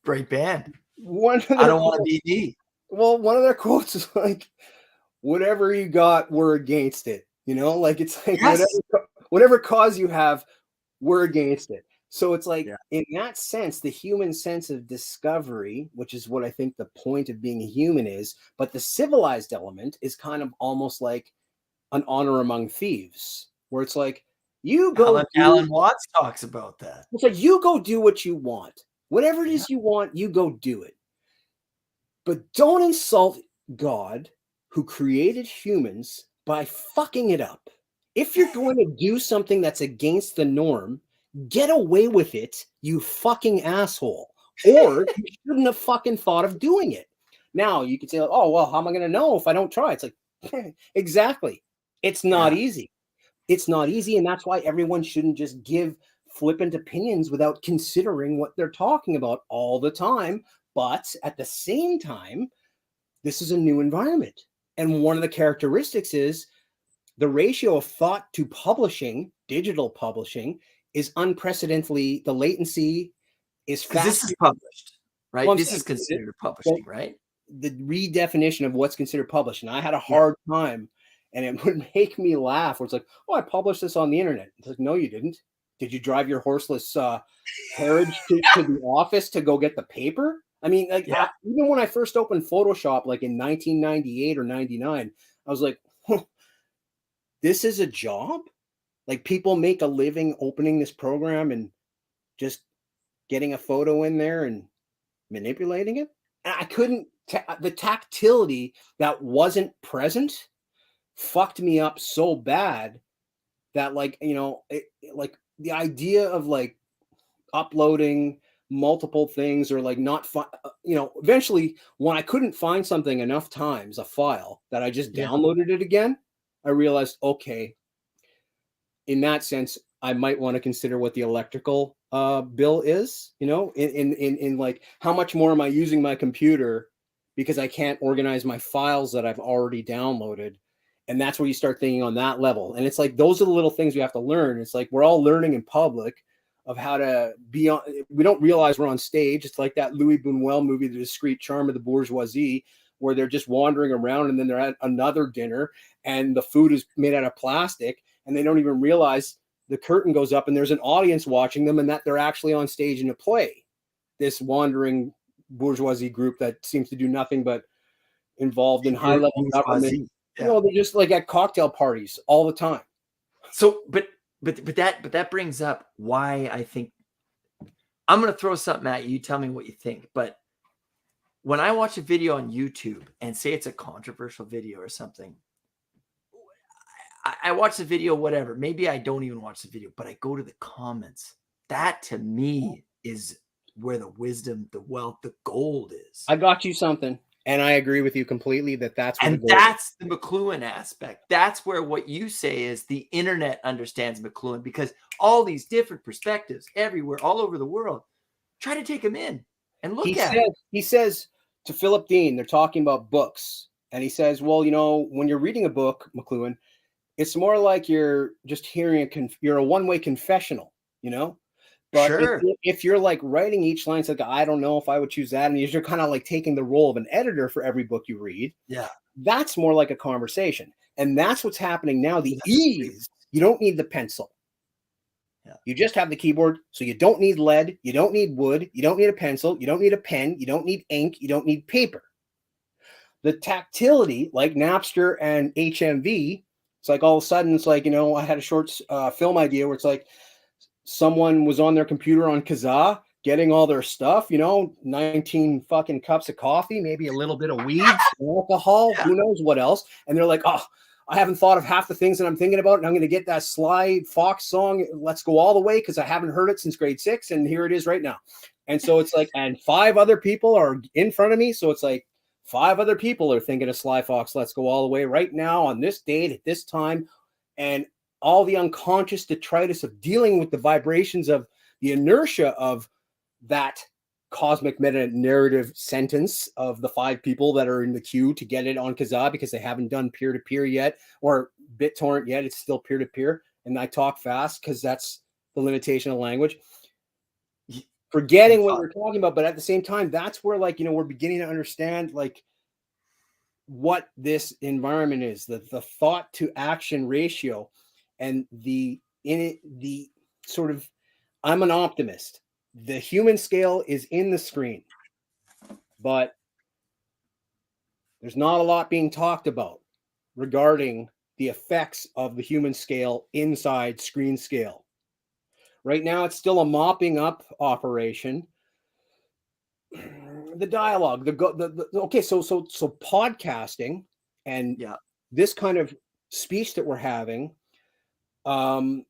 great band. I don't want to be me. Well, one of their quotes is like, "Whatever you got, we're against it." Like it's like whatever cause you have, we're against it. So it's like, in that sense, the human sense of discovery, which is what I think the point of being a human is, but the civilized element is kind of almost like an honor among thieves, where it's like, you go. Alan Watts talks about that. It's like, you go do what you want. Whatever it is you want, you go do it. But don't insult God, who created humans, by fucking it up. If you're going to do something that's against the norm, get away with it, you fucking asshole. Or you shouldn't have fucking thought of doing it. Now you could say, oh, well, how am I going to know if I don't try? It's like, exactly. It's not easy. It's not easy. And that's why everyone shouldn't just give flippant opinions without considering what they're talking about all the time. But at the same time, this is a new environment. And one of the characteristics is the ratio of thought to publishing, digital publishing, is unprecedentedly, the latency is fast. This is published, right? This is considered publishing, right? The redefinition of what's considered publishing. I had a hard time, and it would make me laugh. Where it's like, oh, I published this on the internet. It's like, no, you didn't. Did you drive your horseless carriage to the office to go get the paper? I mean, like, even when I first opened Photoshop, like in 1998 or 99, I was like, this is a job? Like, people make a living opening this program and just getting a photo in there and manipulating it? And I couldn't, the tactility that wasn't present fucked me up so bad that, like, like the idea of like uploading multiple things, or like not eventually when I couldn't find something enough times, a file, that I just downloaded it again, I realized, okay, in that sense, I might want to consider what the electrical bill is, in like, how much more am I using my computer because I can't organize my files that I've already downloaded. And that's where you start thinking on that level. And it's like, those are the little things we have to learn. It's like, we're all learning in public of how to be on. We don't realize we're on stage. It's like that Louis Buñuel movie, The Discreet Charm of the Bourgeoisie, where they're just wandering around, and then they're at another dinner and the food is made out of plastic, and they don't even realize the curtain goes up and there's an audience watching them, and that they're actually on stage in a play. This wandering bourgeoisie group that seems to do nothing but involved in high-level government. They're just like at cocktail parties all the time. So, but that brings up why I think, I'm going to throw something at you. You tell me what you think. But when I watch a video on YouTube and say it's a controversial video or something, I watch the video, whatever. Maybe I don't even watch the video, but I go to the comments. That to me is where the wisdom, the wealth, the gold is. I got you something. And I agree with you completely that's where that's the McLuhan aspect. That's where what you say is the internet understands McLuhan, because all these different perspectives everywhere, all over the world. Try to take them in and look He at says, it. he says to Philip Dean, they're talking about books. And he says, well, you know, when you're reading a book, McLuhan, it's more like you're just hearing you're a one-way confessional, you know? But Sure. if you're like writing each line, it's like, I don't know if I would choose that. And you're kind of like taking the role of an editor for every book you read. Yeah. That's more like a conversation. And that's what's happening now. The That's ease, you don't need the pencil. Yeah. You just have the keyboard. So you don't need lead. You don't need wood. You don't need a pencil. You don't need a pen. You don't need ink. You don't need paper. The tactility, like Napster and HMV, it's like all of a sudden, it's like, you know, I had a short film idea where it's like someone was on their computer on Kazaa getting all their stuff, you know, 19 fucking cups of coffee, maybe a little bit of weed, alcohol, Yeah. who knows what else. And they're like, oh, I haven't thought of half the things that I'm thinking about. And I'm going to get that Sly Fox song, Let's Go All the Way, because I haven't heard it since grade 6. And here it is right now. And so it's like, and 5 other people are in front of me. So it's like 5 other people are thinking of Sly Fox, Let's Go All the Way right now on this date at this time. And all the unconscious detritus of dealing with the vibrations of the inertia of that cosmic meta narrative sentence of the 5 people that are in the queue to get it on Kazaa because they haven't done peer-to-peer yet or BitTorrent yet. It's still peer-to-peer. And I talk fast because that's the limitation of language. Forgetting what we're talking about, but at the same time, that's where, like, you know, we're beginning to understand like what this environment is, the thought to action ratio, and the sort of, I'm an optimist. The human scale is in the screen, but there's not a lot being talked about regarding the effects of the human scale inside screen scale. Right now, it's still a mopping up operation. The dialogue, okay, so podcasting and this kind of speech that we're having, and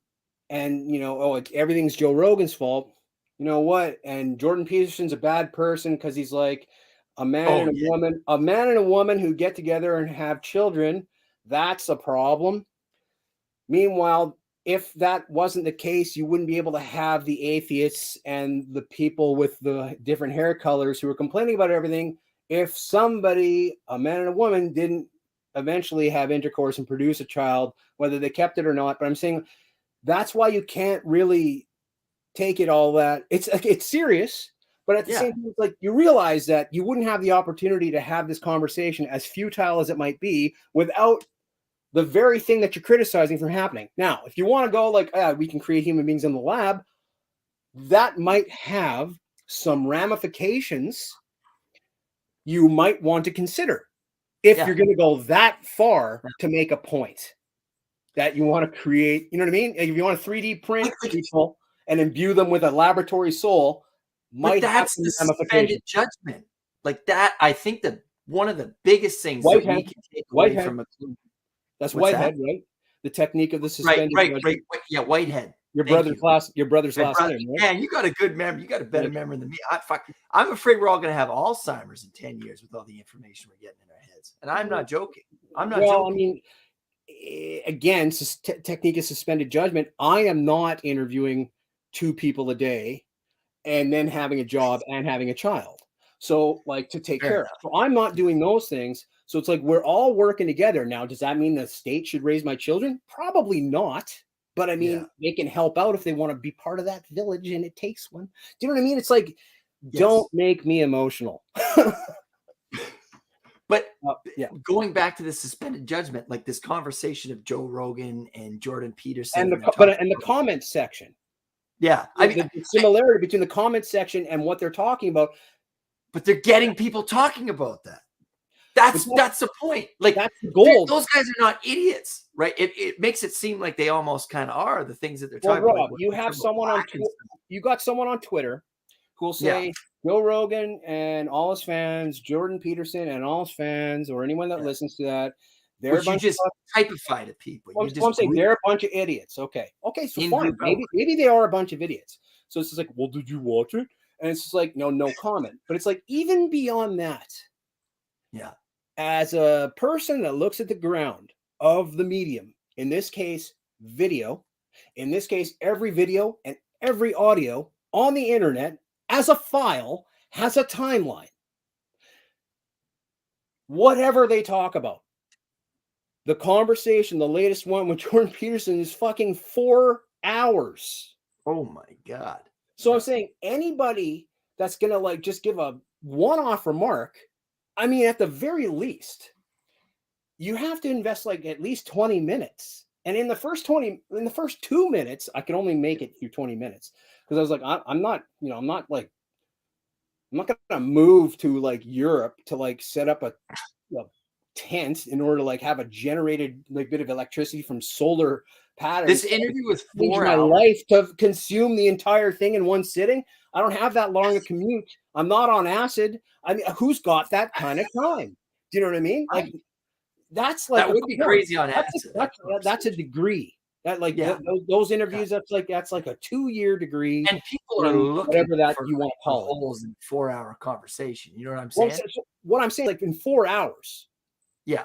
you know, everything's Joe Rogan's fault. You know what? And Jordan Peterson's a bad person because he's like a man and a woman who get together and have children. That's a problem. Meanwhile, if that wasn't the case, you wouldn't be able to have the atheists and the people with the different hair colors who are complaining about everything. If somebody, a man and a woman, didn't eventually have intercourse and produce a child, whether they kept it or not. But I'm saying that's why you can't really take it all that. It's serious, but at the same time, it's like you realize that you wouldn't have the opportunity to have this conversation, as futile as it might be, without the very thing that you're criticizing from happening. Now, if you want to go like, we can create human beings in the lab, that might have some ramifications you might want to consider if you're going to go that far to make a point that you want to create. You know what I mean? If you want to 3D print people and imbue them with a laboratory soul, might have some the ramifications. suspended judgment. Like that, I think that one of the biggest things that we can take away from that's Whitehead, right? The technique of the suspended judgment. Right. Yeah, Whitehead. Your brother's last name, right? Man, you got a good memory. You got a better memory than me. I'm afraid we're all going to have Alzheimer's in 10 years with all the information we're getting in our heads. And I'm not joking. I'm not joking. I mean, again, technique of suspended judgment. I am not interviewing 2 people a day and then having a job and having a child. So, like, to take care of. So I'm not doing those things. So it's like we're all working together. Now, does that mean the state should raise my children? Probably not. But I mean, they can help out if they want to be part of that village, and it takes one. Do you know what I mean? It's like, don't make me emotional. But going back to the suspended judgment, like this conversation of Joe Rogan and Jordan Peterson, and the comments section. Yeah, I mean, the similarity between the comments section and what they're talking about. But they're getting people talking about that. That's the point. Like, that's the goal. Those guys are not idiots, right? It makes it seem like they almost kind of are the things that they're talking about. You have someone on Twitter. You got someone on Twitter who will say Joe Rogan and all his fans, Jordan Peterson and all his fans, or anyone that listens to that, they're just typified at people. I'm saying they're a bunch of idiots. Okay, so fine. Maybe they are a bunch of idiots. So it's just like, well, did you watch it? And it's just like, no comment. But it's like, even beyond that, as a person that looks at the ground of the medium, in this case, video, in this case, every video and every audio on the internet as a file, has a timeline. Whatever they talk about. The conversation, the latest one with Jordan Peterson is fucking 4 hours. Oh my God. So I'm saying anybody that's going to like just give a one-off remark, I mean, at the very least, you have to invest like at least 20 minutes. And in the first 2 minutes, I can only make it through 20 minutes because I was like, I'm not going to move to like Europe to like set up a tent in order to like have a generated like bit of electricity from solar patterns. This interview was Change 4 my hours. life to consume the entire thing in one sitting. I don't have that long a commute. I'm not on acid. I mean, who's got that kind of time? Do you know what I mean? Like that's like That would be crazy on acid. That's a degree. That like those interviews. That's like a 2-year degree. And people are looking whatever that for, you want to call it. holes in 4-hour conversation. You know what I'm saying? What I'm saying, like in 4 hours. Yeah.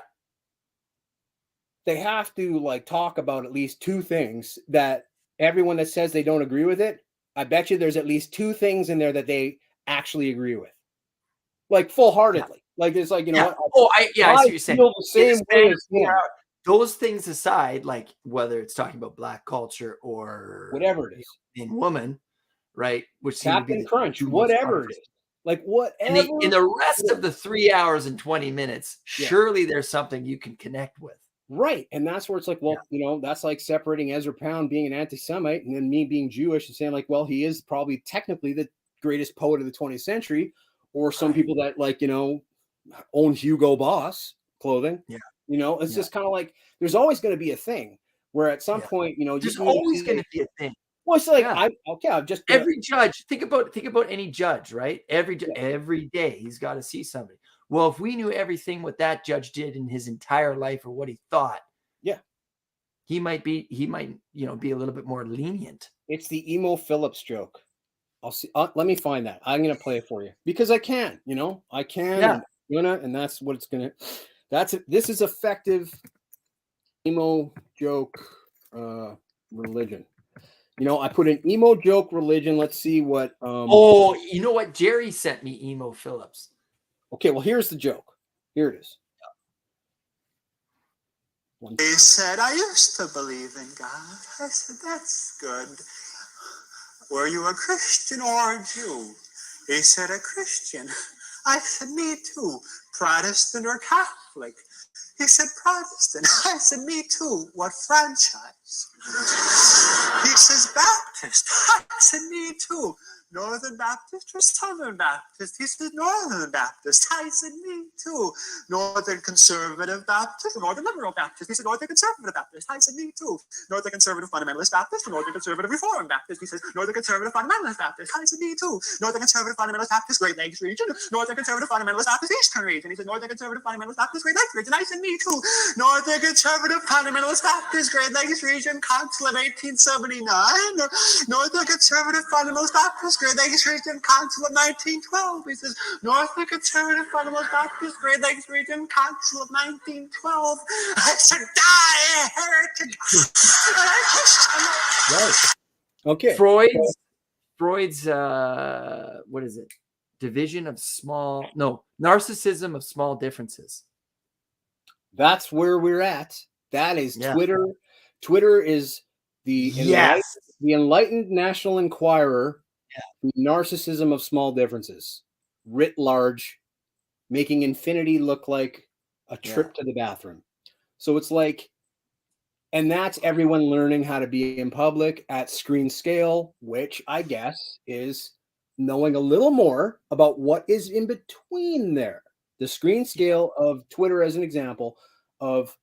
They have to like talk about at least 2 things that everyone that says they don't agree with it, I bet you there's at least 2 things in there that they actually agree with. Like full-heartedly. Yeah. Like it's like, you know what? I see what you're saying. Feel the same way as him. Those things aside, like whether it's talking about black culture or whatever it is. In woman, right? Which Captain Crunch, whatever it is. Like whatever. In the rest of the 3 hours and 20 minutes, surely there's something you can connect with. Right. And that's where it's like, well, you know, that's like separating Ezra Pound being an anti-Semite and then me being Jewish and saying like, well, he is probably technically the greatest poet of the 20th century, or some people that like, you know, own Hugo Boss clothing. Yeah. You know, it's just kind of like, there's always going to be a thing where at some point, you know, there's always going to be a thing. Well, it's like, I've just every judge, think about any judge, right? Every day he's got to see somebody. Well, if we knew everything what that judge did in his entire life or what he thought, he might, you know, be a little bit more lenient. It's the Emo Phillips joke. I'll see. Let me find that. I'm going to play it for you because I can, you know, I can, and that's what it's going to, this is effective emo joke, religion. You know, I put an emo joke religion. Let's see what, you know what? Jerry sent me Emo Phillips. Okay, well, here's the joke. Here it is. He said, I used to believe in God. I said, that's good. Were you a Christian or a Jew? He said, a Christian. I said, me too. Protestant or Catholic? He said, Protestant. I said, me too. What franchise? He says, Baptist. I said, me too. Northern Baptist or Southern Baptist? He said, Northern Baptist. I said, me too. Northern Conservative Baptist or Northern Liberal Baptist? He said, Northern Conservative Baptist. I said, me too. Northern Conservative Fundamentalist Baptist or Northern Conservative Reform Baptist? He says, Northern Conservative Fundamentalist Baptist. I said, me too. Northern Conservative Fundamentalist Baptist, Great Lakes region. Northern Conservative Fundamentalist Baptist, Eastern region. He said, Northern Conservative Fundamentalist Baptist, Great Lakes region. I said, me too. Northern Conservative Fundamentalist Baptist, Great Lakes region, Council of 1879. Northern Conservative Fundamentalist Baptist, Great Lakes region, Council of 1912. He says, Northern Conservative Fundamentalist Baptist, Great Lakes region, Council of 1912. I said, die, heretic. Right. Okay. Freud's what is it? Narcissism of small differences. That's where we're at. That is Twitter. Twitter is the enlightened National Enquirer. The narcissism of small differences, writ large, making infinity look like a trip to the bathroom. So it's like, and that's everyone learning how to be in public at screen scale, which I guess is knowing a little more about what is in between there. The screen scale of Twitter as an example of,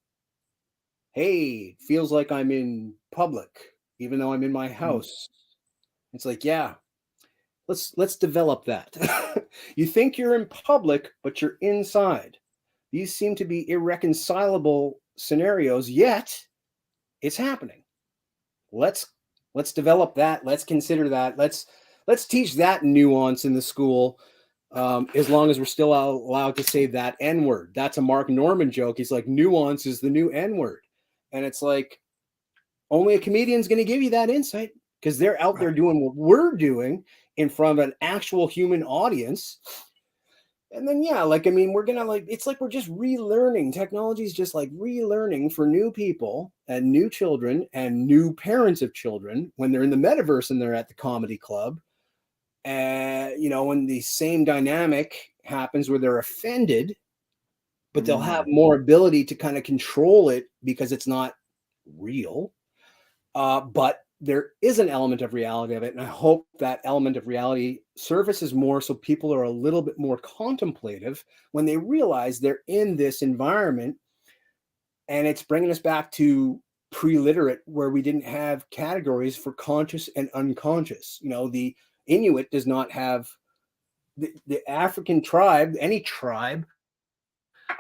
hey, feels like I'm in public, even though I'm in my house. It's like, let's develop that. You think you're in public, but you're inside. These seem to be irreconcilable scenarios, yet it's happening. Let's develop that. Let's consider that. Let's teach that nuance in the school, as long as we're still allowed to say that N-word. That's a Mark Norman joke. He's like, nuance is the new N-word. And it's like, only a comedian's going to give you that insight. because they're out there doing what we're doing in front of an actual human audience. And then, yeah, like, I mean, we're going to like, it's like we're just relearning. Technology is just like relearning for new people and new children and new parents of children when they're in the metaverse and they're at the comedy club. And, you know, when the same dynamic happens where they're offended, but they'll have more ability to kind of control it because it's not real. But there is an element of reality of it. And I hope that element of reality surfaces more so people are a little bit more contemplative when they realize they're in this environment. And it's bringing us back to pre-literate, where we didn't have categories for conscious and unconscious. You know, the Inuit does not have the African tribe, any tribe,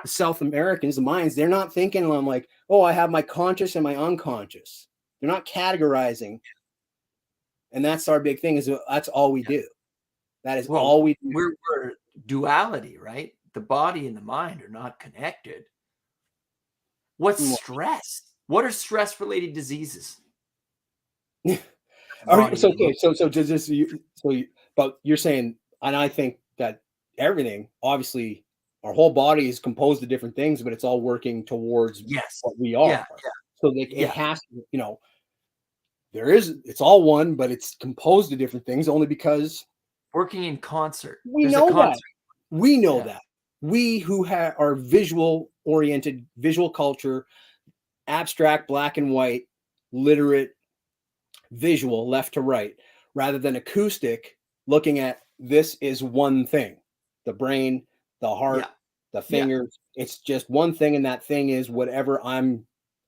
the South Americans, the Mayans, they're not thinking on like, oh, I have my conscious and my unconscious. They're not categorizing. And that's our big thing, is that's all we do. That is all we do. We're duality, right? The body and the mind are not connected. What's stress? What are stress-related diseases? But you're saying, and I think that everything, obviously, our whole body is composed of different things, but it's all working towards what we are. Yeah. So like it has to, you know, it's all one, but it's composed of different things only because working in concert. We know that. We know that. We who are visual oriented, visual culture, abstract, black and white, literate, visual, left to right, rather than acoustic, looking at this is one thing. The brain, the heart, the fingers. It's just one thing, and that thing is whatever I'm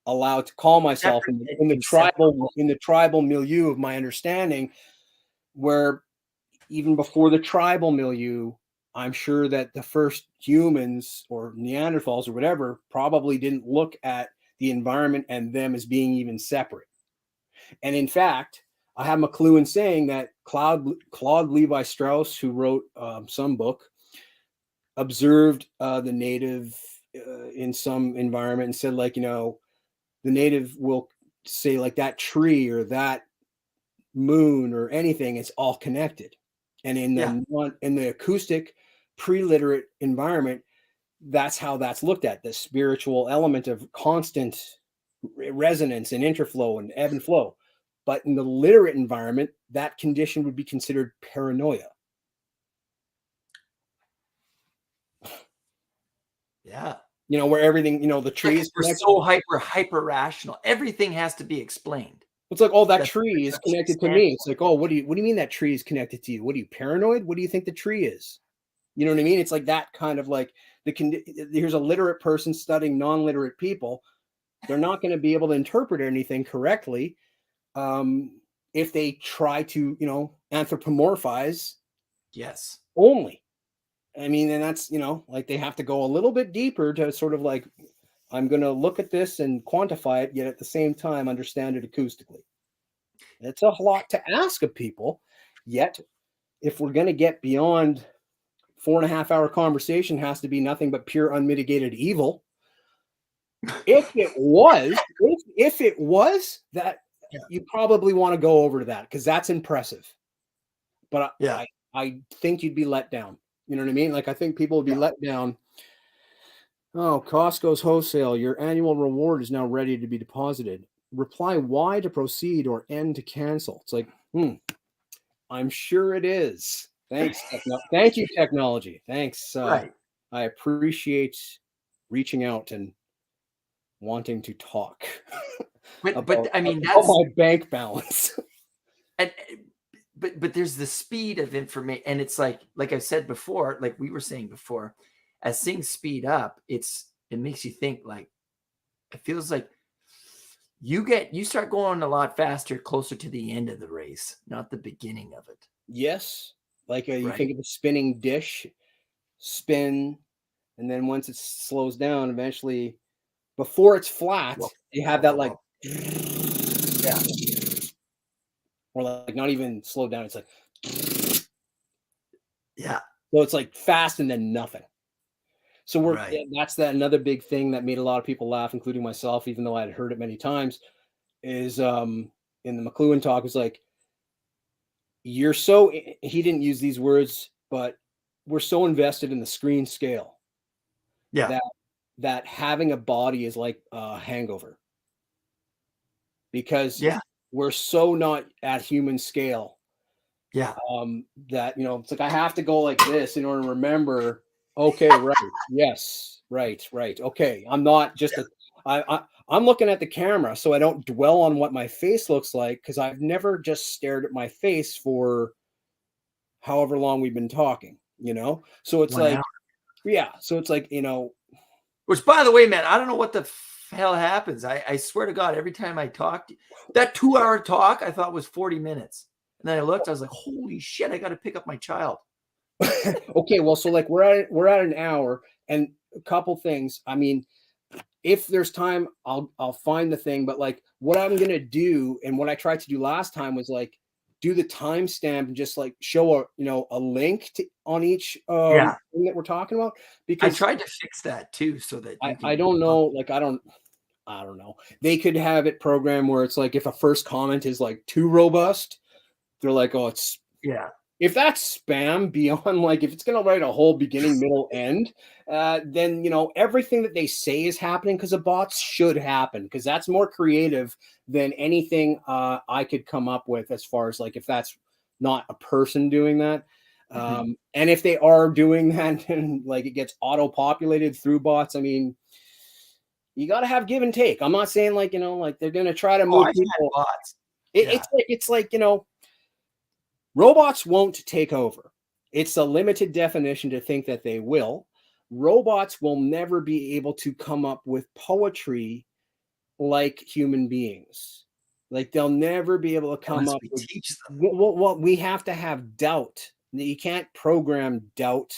allowed to call myself in the tribal milieu of my understanding, where even before the tribal milieu, I'm sure that the first humans or Neanderthals or whatever probably didn't look at the environment and them as being even separate. And in fact, I have McLuhan saying that Claude Levi-Strauss, who wrote some book, observed the native in some environment and said, like, you know, the native will say like that tree or that moon or anything, it's all connected. And in the acoustic pre-literate environment, that's how that's looked at, the spiritual element of constant resonance and interflow and ebb and flow. But in the literate environment, that condition would be considered paranoia. Yeah. You know, where everything, you know, the trees. We're so hyper rational. Everything has to be explained. It's like, oh, that tree is connected to me. It's like, oh, what do you mean that tree is connected to you? What are you, paranoid? What do you think the tree is? You know what I mean? It's like that kind of like here's a literate person studying non-literate people. They're not going to be able to interpret anything correctly if they try to, you know, anthropomorphize. Yes. Only. I mean, and that's, you know, like they have to go a little bit deeper to sort of like, I'm going to look at this and quantify it, yet at the same time understand it acoustically. It's a lot to ask of people. Yet, if we're going to get beyond 4.5 hour conversation, has to be nothing but pure unmitigated evil. If it was that, you probably want to go over to that because that's impressive. But I think you'd be let down. You know what I mean? Like, I think people would be let down. Oh, Costco's wholesale. Your annual reward is now ready to be deposited. Reply Y to proceed or N to cancel. It's like, I'm sure it is. Thanks. Thank you, technology. Thanks. I appreciate reaching out and wanting to talk. But I mean, that's my bank balance. But there's the speed of information, and it's like I said before, like we were saying before, as things speed up, it makes you think, like, it feels like you start going a lot faster, closer to the end of the race, not the beginning of it. Yes. Like you think of a spinning dish, spin, and then once it slows down, eventually, before it's flat, you have that like, or like not even slow down. It's like, so it's like fast and then nothing. So that's another big thing that made a lot of people laugh, including myself, even though I had heard it many times, is in the McLuhan talk, was like, you're so, he didn't use these words, but we're so invested in the screen scale Yeah. that having a body is like a hangover, because Yeah. we're so not at human scale, Yeah. that, you know, it's like I have to go like this in order to remember. Okay, right. Yes, right. Okay, I'm not just I'm looking at the camera, so I don't dwell on what my face looks like, because I've never just stared at my face for however long we've been talking. You know, so it's 1 like, hour. yeah, so it's like, you know, Which, by the way, man, I don't know what the hell happens. I swear to God, every time I talked, that 2-hour talk I thought was 40 minutes. And then I looked, I was like, holy shit, I got to pick up my child. okay, well, so like we're at an hour, and a couple things. I mean, if there's time, I'll find the thing. But like, what I'm gonna do, and what I tried to do last time, was like do the timestamp and just like show a, you know, a link on each Yeah. thing that we're talking about, I because tried to fix that too, so that you I can. don't know, like I don't know. They could have it programmed where it's like if a first comment is like too robust, they're like, oh, it's, Yeah. if that's spam beyond, like if it's going to write a whole beginning, middle, end, then, you know, everything that they say is happening because of bots should happen, because that's more creative than anything I could come up with, as far as like if that's not a person doing that. And if they are doing that and like it gets auto-populated through bots, I mean, you got to have give and take. I'm not saying like, you know, like they're going to try to move I've had people. bots. Yeah. It's like, you know, robots won't take over. It's a limited definition to think that they will. Robots will never be able to come up with poetry like human beings. Like they'll never be able to come Unless up we with. teach them. Well, we have to have doubt. You can't program doubt.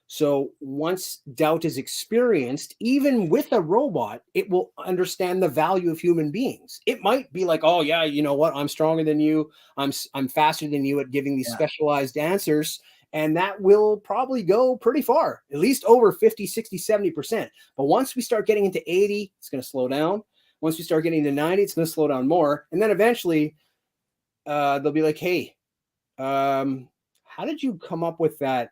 So once doubt is experienced, even with a robot, it will understand the value of human beings. It might be like, oh yeah, you know what? I'm stronger than you. I'm faster than you at giving these Yeah. specialized answers. And that will probably go pretty far, at least over 50, 60, 70%. But once we start getting into 80, it's going to slow down. Once we start getting to 90, it's going to slow down more. And then eventually they'll be like, hey, how did you come up with that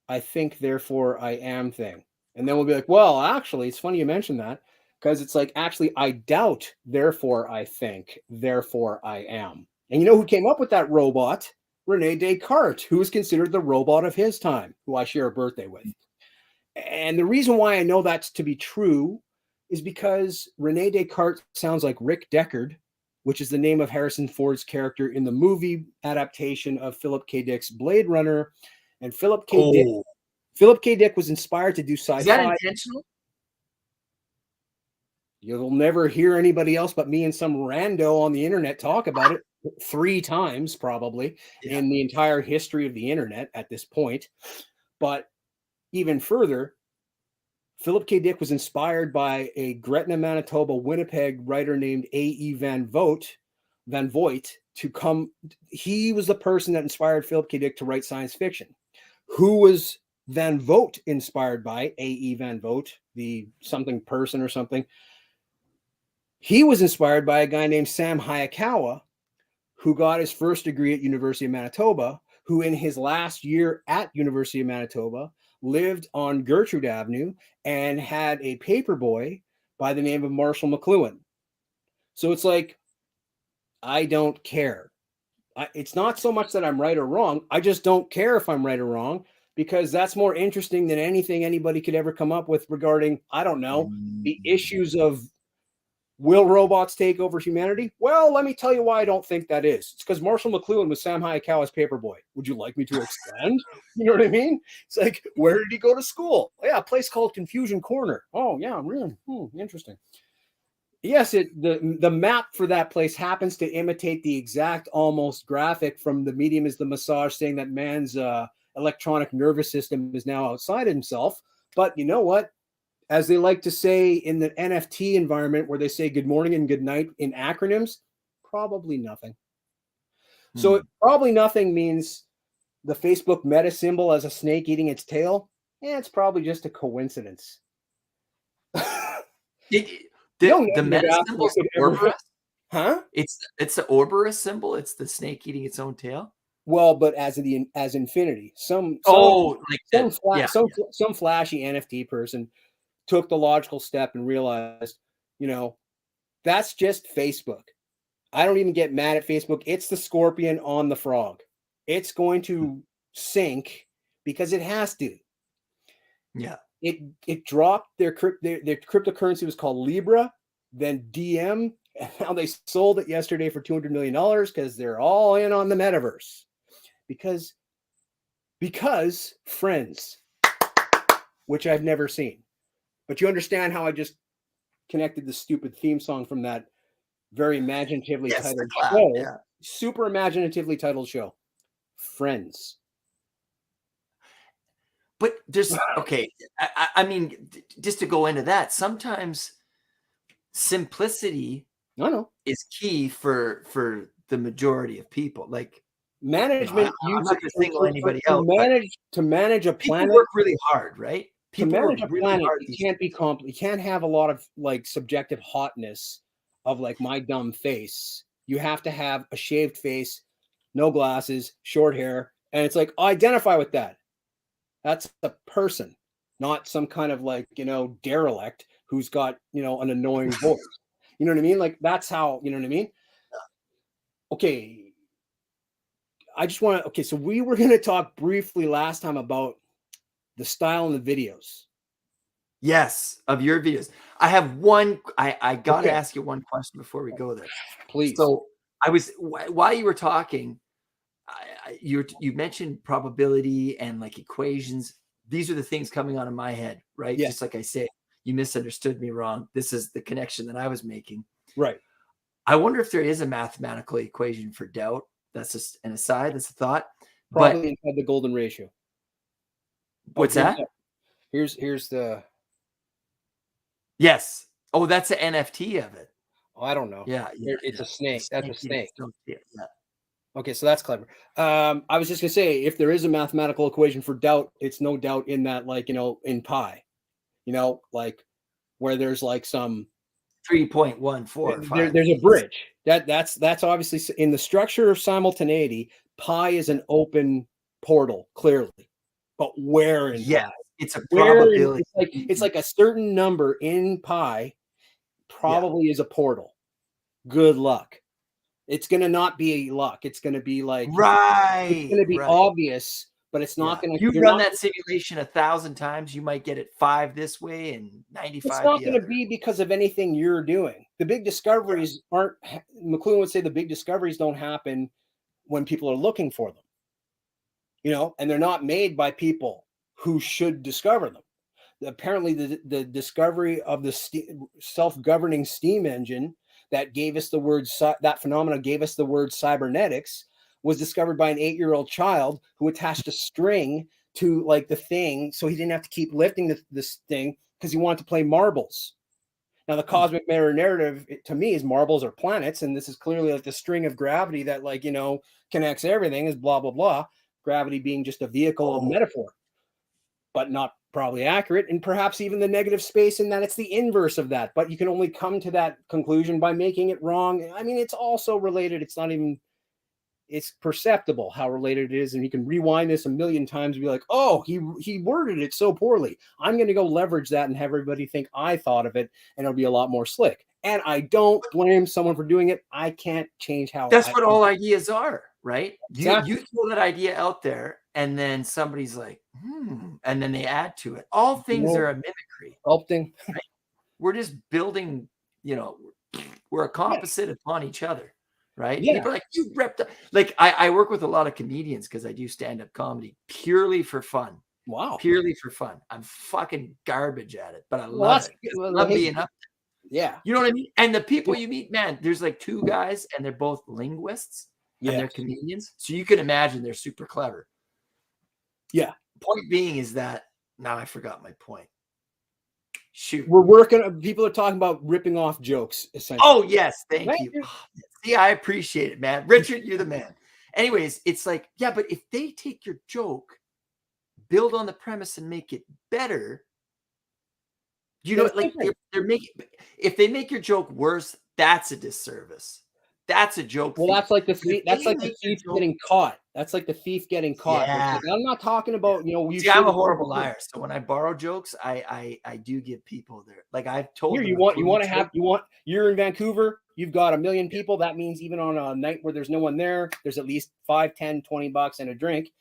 I think, therefore I am thing? And then we'll be like, well, actually, it's funny you mentioned that, because it's like, actually, I doubt, therefore I think, therefore I am. And you know who came up with that robot? Rene Descartes, who is considered the robot of his time, who I share a birthday with. And the reason why I know that's to be true is because Rene Descartes sounds like Rick Deckard, which is the name of Harrison Ford's character in the movie adaptation of Philip K. Dick's Blade Runner. And Philip K. Dick was inspired to do sci-fi. Is that intentional? You'll never hear anybody else but me and some rando on the internet talk about it 3 times probably in the entire history of the internet at this point. But even further, Philip K. Dick was inspired by a Gretna, Manitoba, Winnipeg writer named A.E. Van Voigt to come. He was the person that inspired Philip K. Dick to write science fiction. Who was Van Vogt inspired by? A.E. Van Vogt, the something person or something. He was inspired by a guy named Sam Hayakawa, who got his first degree at University of Manitoba, who in his last year at University of Manitoba lived on Gertrude Avenue and had a paperboy by the name of Marshall McLuhan. So it's like, I don't care. It's not so much that I'm right or wrong. I just don't care if I'm right or wrong, because that's more interesting than anything anybody could ever come up with regarding, I don't know, the issues of will robots take over humanity? Well, let me tell you why I don't think that is. It's because Marshall McLuhan was Sam Hayakawa's paperboy. Would you like me to expand? You know what I mean? It's like, where did he go to school? Oh, yeah, a place called Confusion Corner. Oh, yeah, really? Interesting. Yes, the map for that place happens to imitate the exact almost graphic from The Medium is the Massage, saying that man's electronic nervous system is now outside himself. But you know what? As they like to say in the NFT environment, where they say good morning and good night in acronyms, probably nothing. So probably nothing means the Facebook meta symbol as a snake eating its tail. Yeah, it's probably just a coincidence. The meta symbol's Ouroboros? Huh? It's the Ouroboros symbol. It's the snake eating its own tail. Well, but as infinity. Some Oh, like that. Yeah. some flashy NFT person took the logical step and realized, that's just Facebook. I don't even get mad at Facebook. It's the scorpion on the frog. It's going to sink because it has to. Yeah. It dropped their cryptocurrency was called Libra, then DM, and now they sold it yesterday for $200 million because they're all in on the metaverse. Because Friends, which I've never seen. But you understand how I just connected the stupid theme song from that very imaginatively titled show. Yeah. Super imaginatively titled show. Friends. But just okay. I mean, just to go into that, sometimes simplicity is key for the majority of people. Like management, I'm not going to single anybody to out. Manage a planet. People work really hard, right? People to manage a really planet, hard. you can't be you can't have a lot of like subjective hotness of like my dumb face. You have to have a shaved face, no glasses, short hair, and it's like identify with that. That's a person, not some kind of like derelict who's got an annoying voice. You know what I mean? Like that's how you know what I mean. Okay, I just want to. Okay, so we were going to talk briefly last time about the style in the videos. Yes, of your videos. I have one. I got to ask you one question before we go there. Please. So I was while you were talking, you mentioned probability and like equations. These are the things coming out of my head, right? Yeah. Just like I say, you misunderstood me wrong. This is the connection that I was making. Right. I wonder if there is a mathematical equation for doubt. That's just an aside. That's a thought. Probably inside the golden ratio. What's that? Here's the. Yes. Oh, that's an NFT of it. Oh, I don't know. Yeah. It's a snake. That's a snake. Yeah. Okay, so that's clever. I was just gonna say, if there is a mathematical equation for doubt, it's no doubt in that, like in pi, like where there's like some 3.145. There's a bridge. That's obviously in the structure of simultaneity. Pi is an open portal, clearly, but where in pi? It's a probability. It's like a certain number in pi probably is a portal. Good luck. It's going to not be luck. It's going to be like it's going to be obvious, but it's not going to. You run that simulation 1,000 times, you might get it 5 this way and 95. It's not going to be because of anything you're doing. The big discoveries aren't. McLuhan would say the big discoveries don't happen when people are looking for them. And they're not made by people who should discover them. Apparently, the discovery of the self-governing steam engine that gave us the word, that phenomena gave us the word cybernetics, was discovered by an 8-year-old child who attached a string to like the thing so he didn't have to keep lifting this thing because he wanted to play marbles. Now, the cosmic mirror narrative to me is marbles are planets, and this is clearly like the string of gravity that connects everything is blah, blah, blah. Gravity being just a vehicle of metaphor, but not probably accurate, and perhaps even the negative space in that it's the inverse of that, but you can only come to that conclusion by making it wrong. I mean, it's also related. It's perceptible how related it is, and you can rewind this a million times and be like, oh, he worded it so poorly. I'm going to go leverage that and have everybody think I thought of it, and it'll be a lot more slick. And I don't blame someone for doing it. I can't change how. That's what all ideas are, right? Exactly. You throw that idea out there, and then somebody's like, and then they add to it. All things are a mimicry. Sculpting. Right? We're just building, we're a composite upon each other, right? Yeah. People are like, you ripped up. Like, I work with a lot of comedians because I do stand-up comedy purely for fun. Wow. Purely for fun. I'm fucking garbage at it, but I love it. I love being up there. Yeah. You know what I mean? And the people you meet, man, there's like 2 guys and they're both linguists and they're comedians. So you can imagine they're super clever. Yeah. Point being is that now I forgot my point. Shoot. We're working. People are talking about ripping off jokes, essentially. Oh, yes. Thank you. See, I appreciate it, man. Richard, you're the man. Anyways, it's like, yeah, but if they take your joke, build on the premise and make it better, like they're making, if they make your joke worse, that's a disservice. That's a joke. Well, thief. that's like the If thief. they That's like the make a thief joke- getting caught. That's like the thief getting caught. It's Yeah. like, I'm not talking about, you See, I'm should- a horrible liar. So when I borrow jokes, I do give people there. Like I've told Here, them you're in Vancouver, you've got 1 million people. That means even on a night where there's no one there, there's at least 5, 10, 20 bucks and a drink.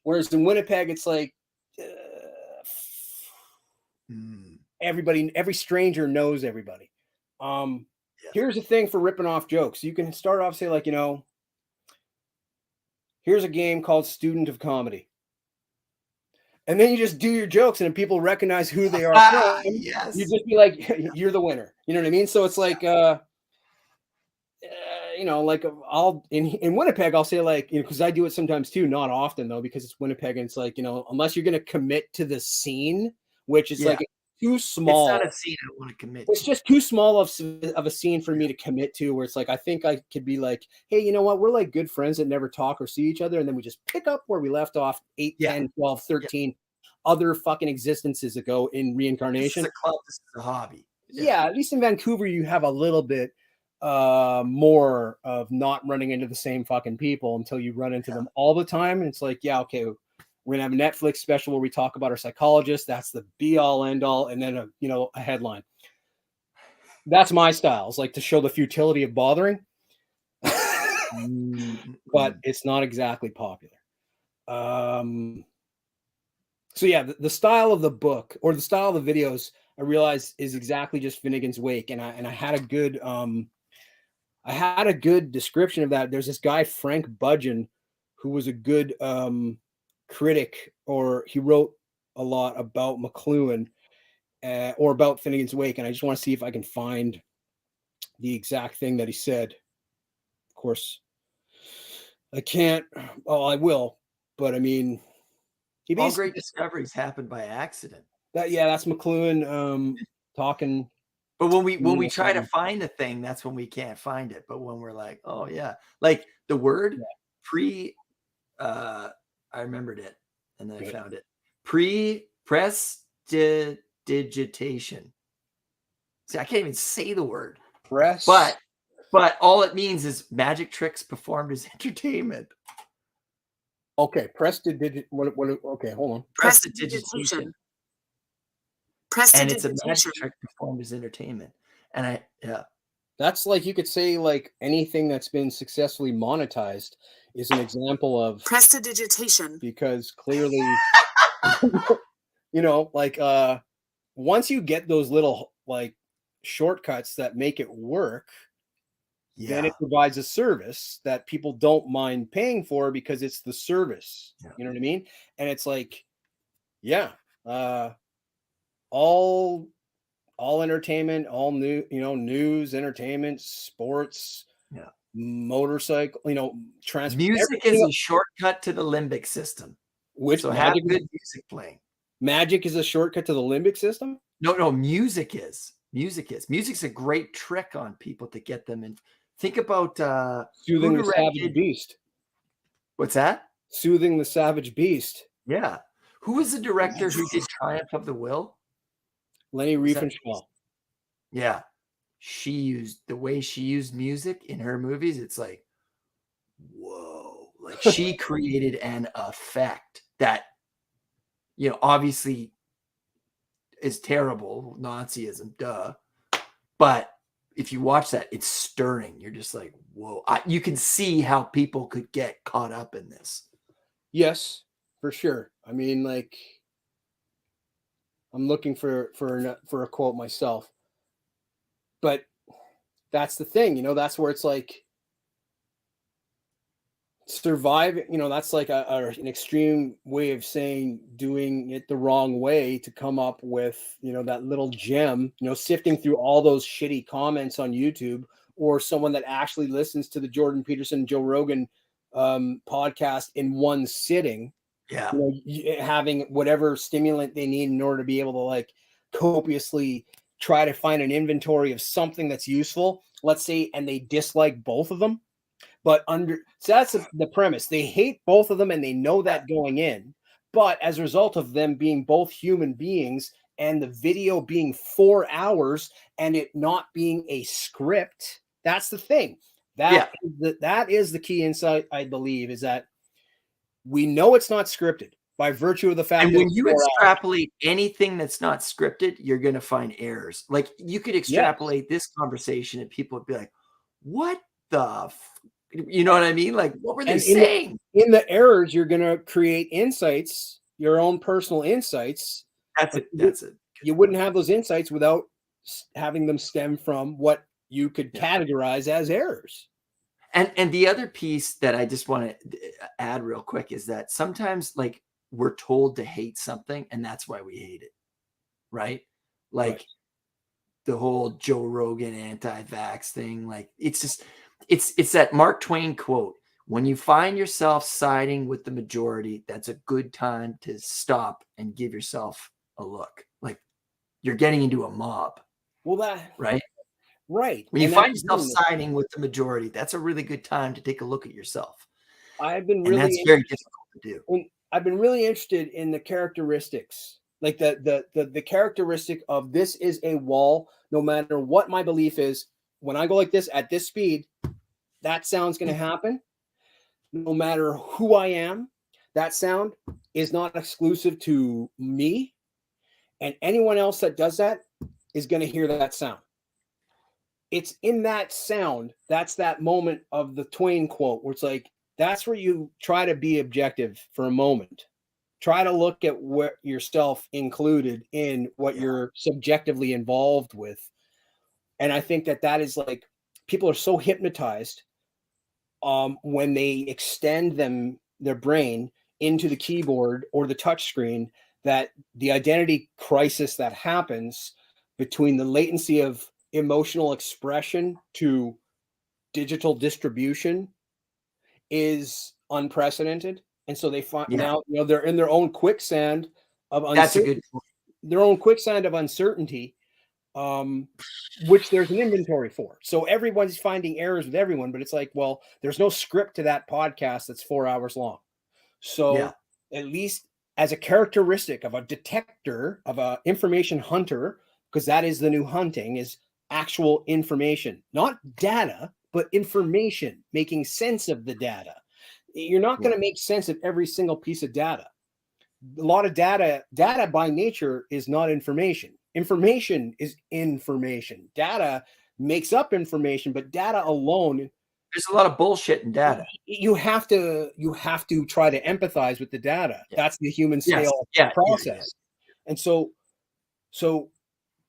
Whereas in Winnipeg, it's like everybody, every stranger knows everybody. Here's the thing for ripping off jokes. You can start off, say, like, here's a game called Student of Comedy. And then you just do your jokes, and if people recognize who they are from, yes. you just be like, you're the winner. You know what I mean? So it's like, like I'll in Winnipeg, I'll say, like, because I do it sometimes too, not often though, because it's Winnipeg, and it's like, unless you're going to commit to the scene, which is like too small. It's not a scene I want to commit It's to. just too small of a scene for me to commit to, where it's like, I think I could be like, hey, you know what? We're like good friends that never talk or see each other. And then we just pick up where we left off 8, 10, 12, 13 other fucking existences ago in reincarnation. This is a club. This is a hobby. Yeah, at least in Vancouver, you have a little bit more of not running into the same fucking people until you run into them all the time. And it's like, yeah, okay, we're gonna have a Netflix special where we talk about our psychologist. That's the be all end all, and then a headline. That's my style. It's like to show the futility of bothering, but it's not exactly popular. So yeah, the style of the book or the style of the videos, I realized, is exactly just Finnegan's Wake, and I had a good description of that. There's this guy, Frank Budgeon, who was a good critic, or he wrote a lot about McLuhan or about Finnegan's Wake, and I just want to see if I can find the exact thing that he said. Of course, I can't. Oh, I will, but I mean, all great discoveries happen by accident. That's McLuhan talking. But when we try to find a thing, that's when we can't find it. But when we're like, oh yeah, like the word I remembered it, and then I found it. Prestidigitation. See, I can't even say the word. But all it means is magic tricks performed as entertainment. Okay, prestidigitation. Okay, hold on. Prestidigitation. And it's a magic trick performed as entertainment. And that's like, you could say, like, anything that's been successfully monetized is an example of prestidigitation, because clearly, like once you get those little like shortcuts that make it work, then it provides a service that people don't mind paying for because it's the service. You know what I mean? And it's like, all entertainment, all news, entertainment, sports, motorcycle, transport. Music is a shortcut to the limbic system. So have good music playing. Magic is a shortcut to the limbic system? No, music is. Music's a great trick on people to get them in. Think about Soothing the Savage Beast. What's that? Soothing the Savage Beast. Yeah. Who was the director who did Triumph of the Will? Lenny Riefenstahl. Yeah. The way she used music in her movies, it's like, whoa. Like she created an effect that, obviously is terrible. Nazism, duh. But if you watch that, it's stirring. You're just like, whoa. You can see how people could get caught up in this. Yes, for sure. I mean, like, I'm looking for a quote myself, but that's the thing, that's where it's like surviving, that's like an extreme way of saying doing it the wrong way to come up with, that little gem, sifting through all those shitty comments on YouTube, or someone that actually listens to the Jordan Peterson, Joe Rogan podcast in one sitting. Yeah. Having whatever stimulant they need in order to be able to like copiously try to find an inventory of something that's useful, let's say, and they dislike both of them. But so that's the premise. They hate both of them and they know that going in. But as a result of them being both human beings and the video being 4 hours and it not being a script, that's the thing. Yeah. That is the key insight, I believe, is that we know it's not scripted by virtue of the fact And that when it's you 4 hours. extrapolate anything that's not scripted, you're going to find errors. Like you could extrapolate this conversation and people would be like, what the, you know what I mean? Like, what were they And saying? in the errors, you're going to create insights, your own personal insights. That's it. You wouldn't have those insights without having them stem from what you could categorize as errors. And the other piece that I just want to add real quick is that sometimes like we're told to hate something and that's why we hate it. Right? Like the whole Joe Rogan anti-vax thing. Like it's just, it's that Mark Twain quote. When you find yourself siding with the majority, that's a good time to stop and give yourself a look. Like you're getting into a mob. Well, right. Right. When you find yourself siding with the majority, that's a really good time to take a look at yourself. I've been and that's very difficult to do. I've been really interested in the characteristics, like the characteristic of this is a wall. No matter what my belief is, when I go like this at this speed, that sound's going to happen. No matter who I am, that sound is not exclusive to me, and anyone else that does that is going to hear that sound. It's in that sound, that's that moment of the Twain quote where it's like, that's where you try to be objective for a moment. Try to look at what yourself included in what you're subjectively involved with. And I think that is like, people are so hypnotized when they extend their brain into the keyboard or the touch screen, that the identity crisis that happens between the latency of emotional expression to digital distribution is unprecedented. And so they find now, they're in their own quicksand of uncertainty. That's a good point. Their own quicksand of uncertainty, which there's an inventory for. So everyone's finding errors with everyone, but it's like, well, there's no script to that podcast that's 4 hours long. So at least as a characteristic of a detector, of a information hunter, because that is the new hunting, is actual information, not data, but information, making sense of the data. You're not going to make sense of every single piece of data. A lot of data by nature is not information. Information is information. Data makes up information, but data alone, there's a lot of bullshit in data. You have to try to empathize with the data. That's the human scale process. And so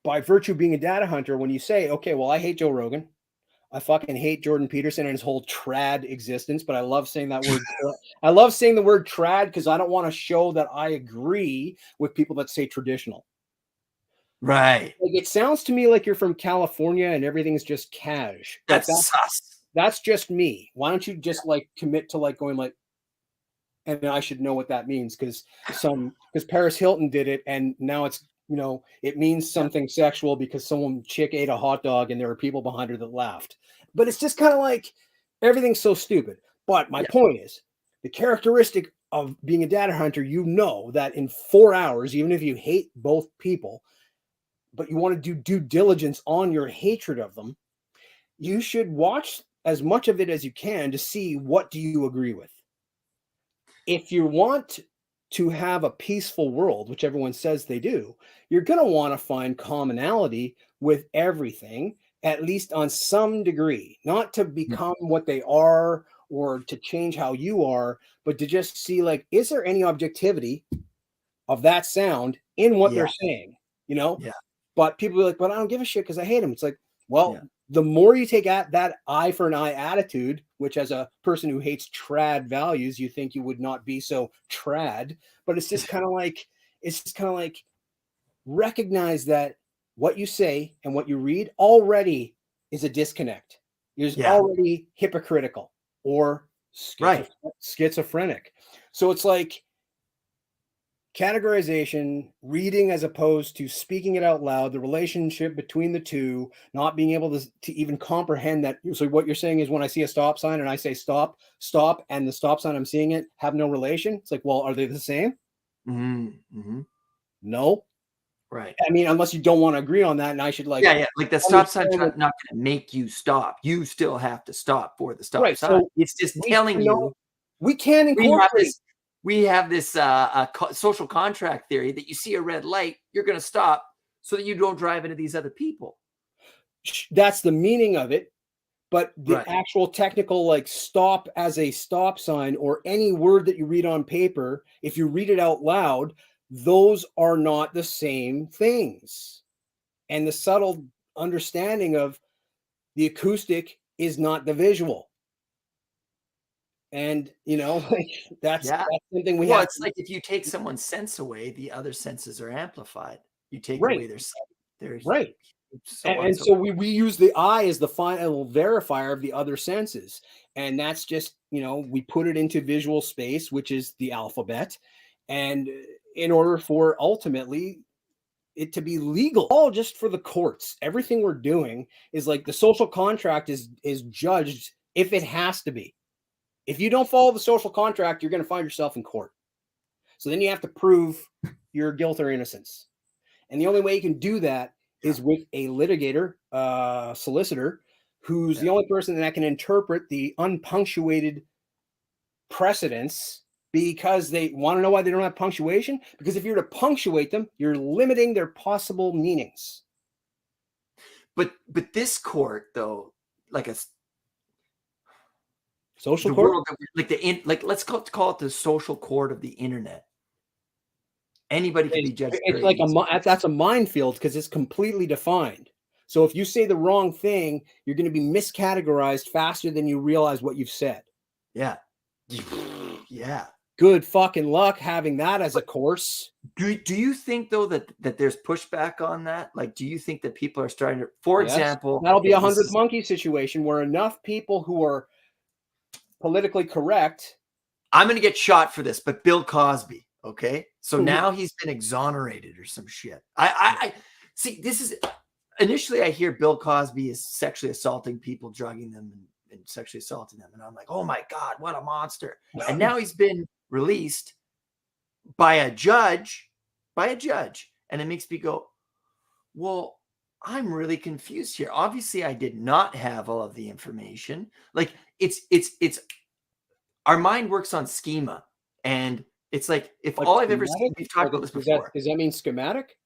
by virtue of being a data hunter, when you say, okay, well, I hate Joe Rogan, I fucking hate Jordan Peterson and his whole trad existence, but I love saying that word. I love saying the word trad because I don't want to show that I agree with people that say traditional. Right. Like, it sounds to me like you're from California and everything's just cash. That's sus. That's just me. Why don't you just like commit to like going like, and I should know what that means because Paris Hilton did it and now it's, you know, it means something sexual because some chick ate a hot dog and there were people behind her that laughed. But it's just kind of like everything's so stupid. But my point is, the characteristic of being a data hunter, you know that in 4 hours, even if you hate both people, but you want to do due diligence on your hatred of them, you should watch as much of it as you can to see what do you agree with. If you want to have a peaceful world, which everyone says they do, you're going to want to find commonality with everything, at least on some degree, not to become what they are or to change how you are, but to just see like, is there any objectivity of that sound in what they're saying, you know? But people are like, but I don't give a shit because I hate them. It's like, well, the more you take at that eye for an eye attitude, which as a person who hates trad values, you think you would not be so trad, but it's just kind of like, recognize that what you say and what you read already is a disconnect. It's already hypocritical or schizophrenic. So it's like categorization, reading as opposed to speaking it out loud, the relationship between the two, not being able to even comprehend that. So what you're saying is when I see a stop sign and I say stop, and the stop sign I'm seeing it have no relation. It's like, well, are they the same? Mm-hmm. No. Right. I mean, unless you don't want to agree on that, and I should like Yeah, yeah. Like the stop sign's understand not going to make you stop. You still have to stop for the stop right. sign. So It's just we telling can you we can we have incorporate. this social contract theory that you see a red light, you're going to stop so that you don't drive into these other people. That's the meaning of it. But the Right. actual technical, like stop as a stop sign or any word that you read on paper, if you read it out loud, those are not the same things. And the subtle understanding of the acoustic is not the visual. And, you know, like that's something we Well, have it's like if you take someone's sense away, the other senses are amplified. You take right, away their sight, their right. so on. And so we use the eye as the final verifier of the other senses. And that's just, you know, we put it into visual space, which is the alphabet. And in order for ultimately it to be legal, all just for the courts, everything we're doing is like the social contract is judged if it has to be. If you don't follow the social contract, you're going to find yourself in court. So then you have to prove your guilt or innocence. And the only way you can do that is with a litigator, solicitor, who's the only person that can interpret the unpunctuated precedents because they want to know why they don't have punctuation. Because if you're to punctuate them, you're limiting their possible meanings. But this court, though, like a social the court, world that like let's call it the social court of the internet. Anybody can be judged. It's like that's a minefield because it's completely defined. So if you say the wrong thing, you're going to be miscategorized faster than you realize what you've said. Yeah. Yeah. Good fucking luck having that as a course. Do you think though that there's pushback on that? Like, do you think that people are starting to, for example, that'll be a 100th monkey situation where enough people who are politically correct. I'm going to get shot for this, but Bill Cosby. Okay. So now he's been exonerated or some shit. I see, this is initially I hear Bill Cosby is sexually assaulting people, drugging them and sexually assaulting them. And I'm like, oh my God, what a monster. And now he's been released by a judge. And it makes me go, well, I'm really confused here. Obviously, I did not have all of the information. Like it's our mind works on schema. And it's like, if like all I've ever seen, we've talked about this before. Does that mean schematic?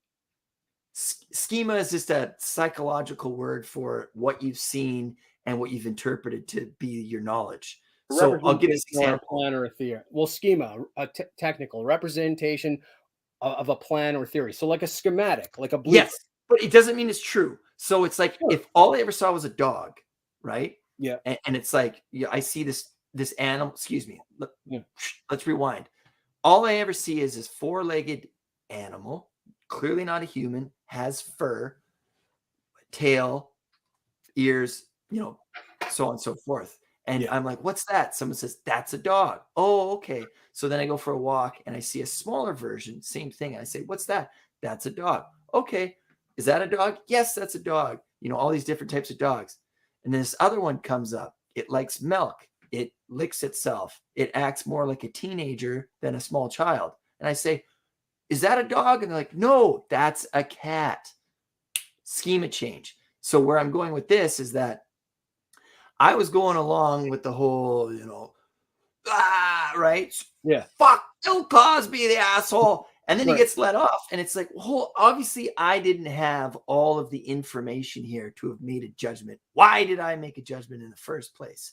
Schema is just a psychological word for what you've seen and what you've interpreted to be your knowledge. So I'll give you an example. Plan or a theory. Well, schema, a technical representation of a plan or theory. So like a schematic, like a blueprint. Yes, but it doesn't mean it's true. So it's like if all I ever saw was a dog, right? Yeah. And it's like, yeah, I see this animal. Excuse me. Let's rewind. All I ever see is this four-legged animal, clearly not a human, has fur, tail, ears, so on and so forth. And I'm like, what's that? Someone says, that's a dog. Oh, okay. So then I go for a walk and I see a smaller version, same thing. And I say, what's that? That's a dog. Okay. Is that a dog? Yes, that's a dog. All these different types of dogs. And then this other one comes up. It likes milk. It licks itself. It acts more like a teenager than a small child. And I say, is that a dog? And they're like, no, that's a cat. Schema change. So where I'm going with this is that I was going along with the whole, right? Yeah. Fuck Bill Cosby, the asshole. And then he gets let off. And it's like, well, obviously I didn't have all of the information here to have made a judgment. Why did I make a judgment in the first place?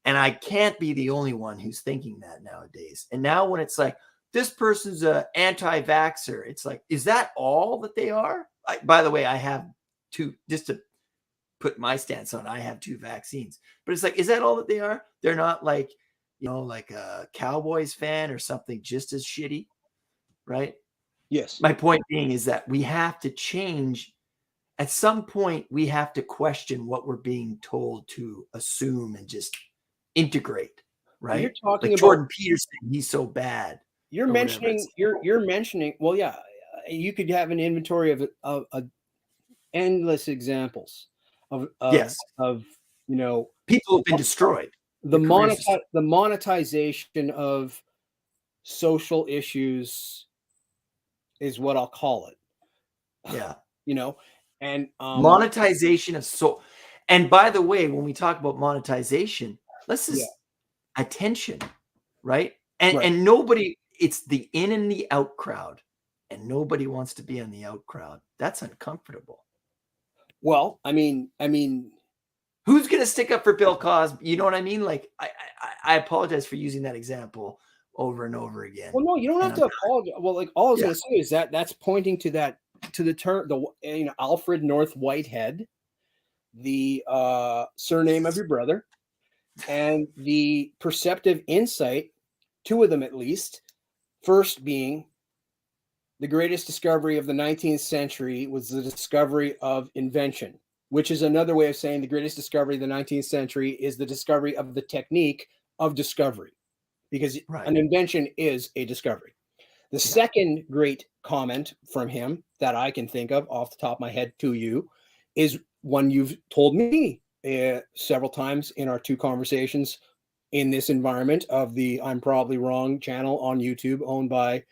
And I can't be the only one who's thinking that nowadays. And now when it's like, this person's an anti-vaxxer, it's like, is that all that they are? By the way, I have two, just to put my stance on, I have 2 vaccines. But it's like, is that all that they are? They're not like, like a Cowboys fan or something just as shitty, right? Yes. My point being is that we have to change. At some point, we have to question what we're being told to assume and just integrate, right? You're talking like about Jordan Peterson, he's so bad. You're mentioning. Well, yeah, you could have an inventory of endless examples of people have been destroyed. The monetization of social issues is what I'll call it. Yeah. you know, and Monetization of so. And by the way, when we talk about monetization, let's yeah, just attention, right? And right. and nobody, it's the in and the out crowd, and nobody wants to be on the out crowd. That's uncomfortable. Well, Who's going to stick up for Bill Cosby? You know what I mean? Like, I apologize for using that example over and over again. well, no, you don't have to apologize. Well, like all I was Yeah. going to say is that's pointing to the term, Alfred North Whitehead, the surname of your brother, and the perceptive insight, two of them at least. First being the greatest discovery of the 19th century was the discovery of invention, which is another way of saying the greatest discovery of the 19th century is the discovery of the technique of discovery, because Right. an invention is a discovery. The second great comment from him that I can think of off the top of my head to you is one you've told me several times in our two conversations in this environment of the I'm Probably Wrong channel on YouTube, owned by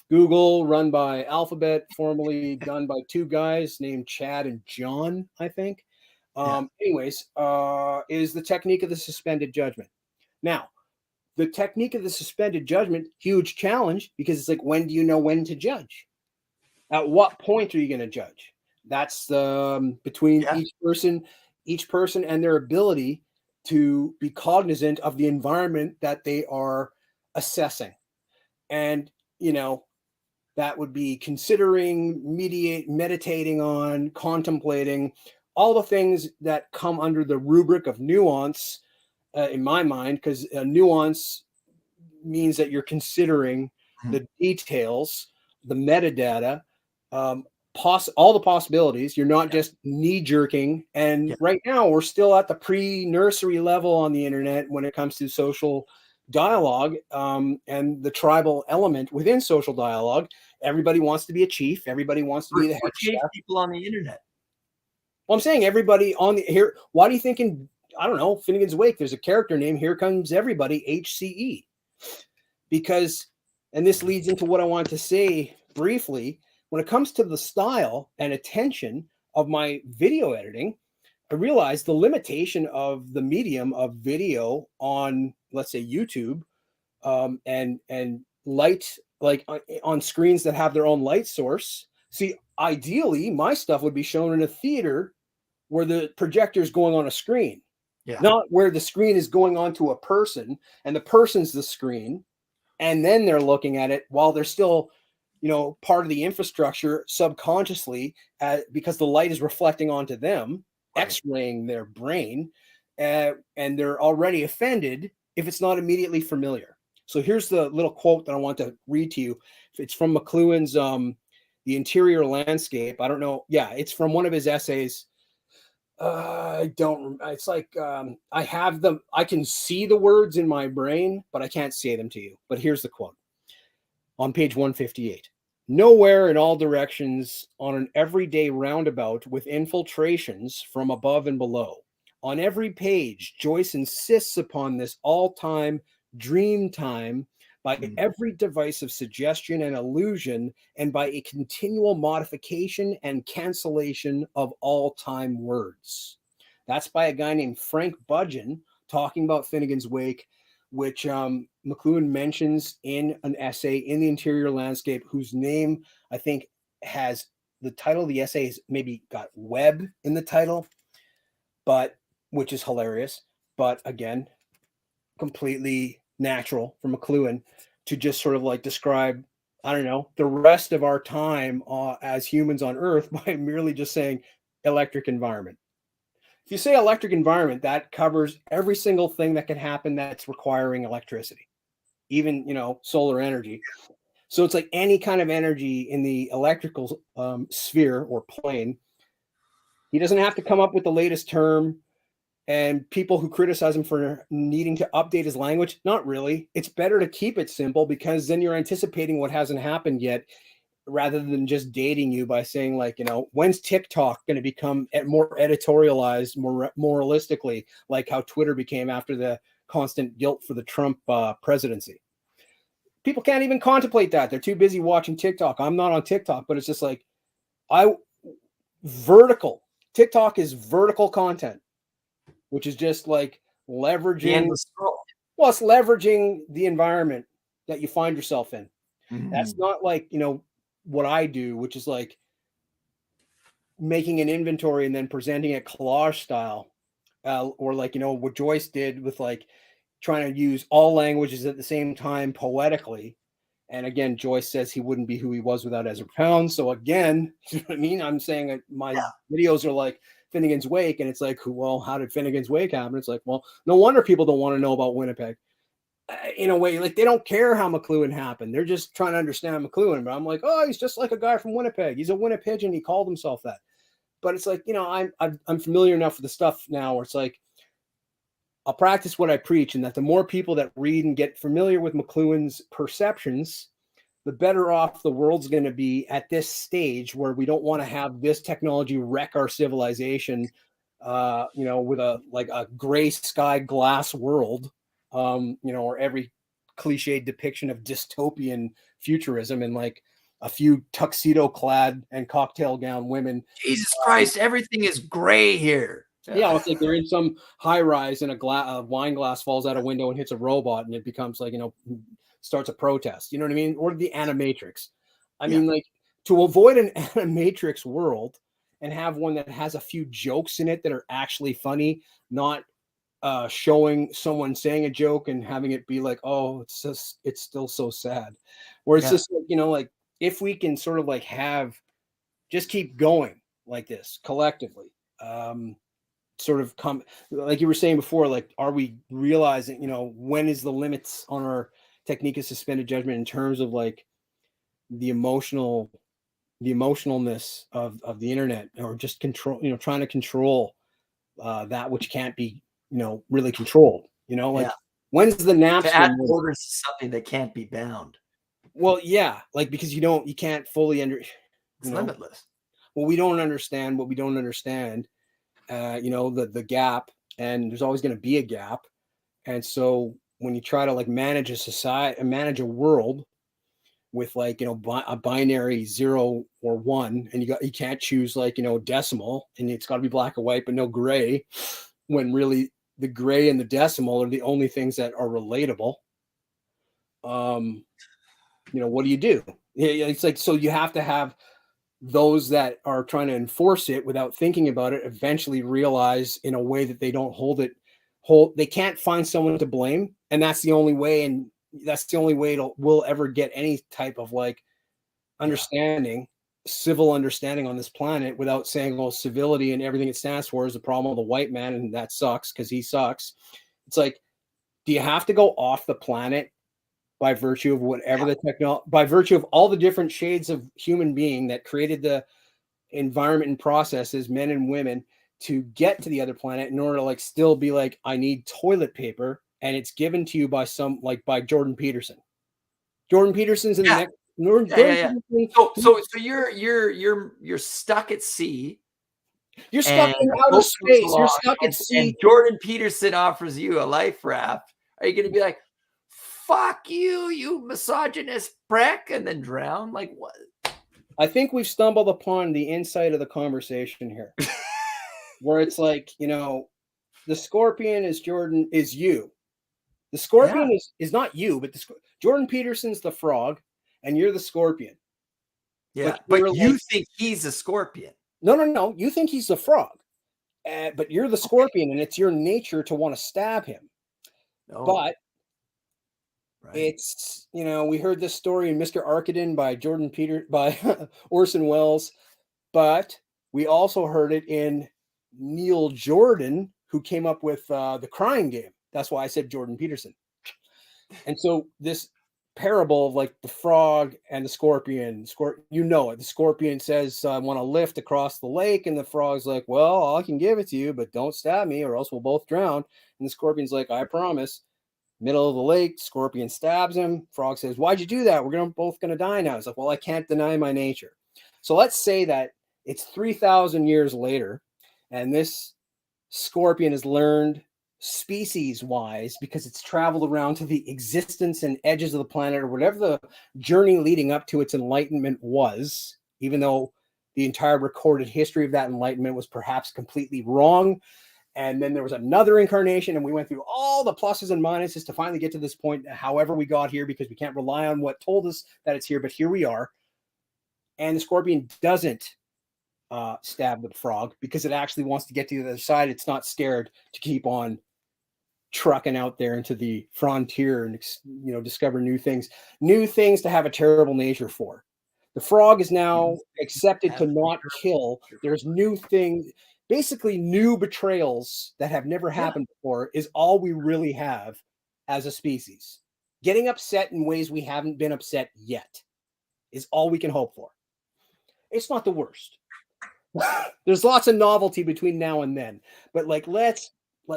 Google, run by Alphabet, formerly done by two guys named Chad and John, I think. Anyways, is the technique of the suspended judgment. Now, the technique of the suspended judgment, huge challenge, because it's like, when do you know when to judge? At what point are you going to judge? That's the between each person and their ability to be cognizant of the environment that they are assessing. And, that would be considering, meditating on, contemplating, all the things that come under the rubric of nuance, in my mind, because nuance means that you're considering the details, the metadata, all the possibilities. You're not just knee jerking. And right now, we're still at the pre-nursery level on the internet when it comes to social dialogue, and the tribal element within social dialogue. Everybody wants to be a chief. Everybody wants to be the head chef. People on the internet. Well, I'm saying everybody on the here. Why do you think I don't know, Finnegan's Wake, there's a character named Here Comes Everybody, HCE? Because, and this leads into what I wanted to say briefly, when it comes to the style and attention of my video editing, I realized the limitation of the medium of video on, let's say, YouTube, and light, like on screens that have their own light source. See, ideally, my stuff would be shown in a theater where the projector is going on a screen, not where the screen is going on to a person and the person's the screen, and then they're looking at it while they're still, part of the infrastructure subconsciously, because the light is reflecting onto them, X-raying their brain, and they're already offended if it's not immediately familiar. So here's the little quote that I want to read to you. It's from McLuhan's The Interior Landscape. I don't know. Yeah, it's from one of his essays. It's like, I have them. I can see the words in my brain, but I can't say them to you. But here's the quote on page 158. Nowhere in all directions on an everyday roundabout with infiltrations from above and below. On every page, Joyce insists upon this all-time dream time by every device of suggestion and illusion, and by a continual modification and cancellation of all-time words. That's by a guy named Frank Budgeon, talking about Finnegan's Wake, which McLuhan mentions in an essay in The Interior Landscape, whose name I think has the title of the essay is maybe got web in the title, but which is hilarious. But again, completely natural for McLuhan to just sort of like describe, I don't know, the rest of our time as humans on Earth by merely just saying electric environment. If you say electric environment, that covers every single thing that can happen that's requiring electricity, even, solar energy. So it's like any kind of energy in the electrical sphere or plane. He doesn't have to come up with the latest term. And people who criticize him for needing to update his language, not really. It's better to keep it simple, because then you're anticipating what hasn't happened yet, rather than just dating you by saying, like, when's TikTok going to become more editorialized, more moralistically, like how Twitter became after the constant guilt for the Trump presidency. People can't even contemplate that. They're too busy watching TikTok. I'm not on TikTok, but it's just like, Vertical. TikTok is vertical content, which is just like The leveraging. endless scroll. Well, it's leveraging the environment that you find yourself in. That's not like, what I do, which is like making an inventory and then presenting it collage style, or like, what Joyce did with like trying to use all languages at the same time poetically. And again, Joyce says he wouldn't be who he was without Ezra Pound. So again, you know what I mean? I'm saying that my videos are like Finnegan's Wake, and it's like, well, how did Finnegan's Wake happen? It's like, well, no wonder people don't want to know about Winnipeg. In a way, like they don't care how McLuhan happened. They're just trying to understand McLuhan. But I'm like, oh, he's just like a guy from Winnipeg. He's a Winnipegian. He called himself that. But it's like, I'm familiar enough with the stuff now where it's like, I'll practice what I preach, and that the more people that read and get familiar with McLuhan's perceptions, the better off the world's going to be at this stage where we don't want to have this technology wreck our civilization, with a gray sky glass world, or every cliched depiction of dystopian futurism and like a few tuxedo clad and cocktail gown women. Jesus Christ, everything is gray here. Yeah, it's like they're in some high rise and a wine glass falls out a window and hits a robot, and it becomes like, starts a protest. You know what I mean? Or the Animatrix. I mean, like, to avoid an Animatrix world and have one that has a few jokes in it that are actually funny, not showing someone saying a joke and having it be like, oh, it's still so sad. Where it's just like, like if we can sort of like just keep going like this collectively. Sort of come, like you were saying before, like, are we realizing, when is the limits on our technique of suspended judgment in terms of like the emotionalness of the internet, or just control, trying to control that which can't be, really controlled, when's the Napster to add orders to something that can't be bound? Well, yeah, like, because you can't fully it's limitless. Well, we don't understand what we don't understand. The gap, and there's always going to be a gap. And so when you try to like manage a society and manage a world with like, a binary 0 or 1, and you can't choose like, decimal, and it's got to be black and white, but no gray, when really the gray and the decimal are the only things that are relatable. What do you do? It's like, so you have to have those that are trying to enforce it without thinking about it eventually realize in a way that they don't they can't find someone to blame. And that's the only way. And that's the only way we'll ever get any type of like understanding, civil understanding on this planet, without saying, well, civility and everything it stands for is the problem of the white man, and that sucks because he sucks. It's like, do you have to go off the planet by virtue of whatever the technology, by virtue of all the different shades of human being that created the environment and processes, men and women, to get to the other planet in order to like still be like, I need toilet paper, and it's given to you by by Jordan Peterson. Jordan Peterson's in the next. So you're stuck at sea. You're stuck in outer space. You're stuck at sea. And Jordan Peterson offers you a life raft. Are you going to be like, fuck you, you misogynist prick, and then drown? Like, what? I think we've stumbled upon the insight of the conversation here, where it's like, the scorpion is you. The scorpion is not you, but Jordan Peterson's the frog, and you're the scorpion. Yeah, but you think he's a scorpion. No. You think he's the frog, but you're the scorpion, and it's your nature to want to stab him. No. But right. It's, we heard this story in Mr. Arkadin by Orson Welles, but we also heard it in Neil Jordan, who came up with the Crying Game. That's why I said Jordan Peterson. And so this parable of like the frog and the scorpion, the scorpion says, I want to lift across the lake. And the frog's like, well, I can give it to you, but don't stab me or else we'll both drown. And the scorpion's like, I promise. Middle of the lake, scorpion stabs him. Frog says, why'd you do that? We're both going to die now. He's like, well, I can't deny my nature. So let's say that it's 3,000 years later, and this scorpion has learned species-wise, because it's traveled around to the existence and edges of the planet, or whatever the journey leading up to its enlightenment was, even though the entire recorded history of that enlightenment was perhaps completely wrong. And then there was another incarnation, and we went through all the pluses and minuses to finally get to this point, however we got here, because we can't rely on what told us that it's here, but here we are. And the scorpion doesn't stab the frog because it actually wants to get to the other side. It's not scared to keep on trucking out there into the frontier and, you know, discover new things to have a terrible nature for. The frog is now accepted to not kill. There's new things, basically new betrayals that have never happened before is all we really have as a species. Getting upset in ways we haven't been upset yet is all we can hope for. It's not the worst. There's lots of novelty between now and then, but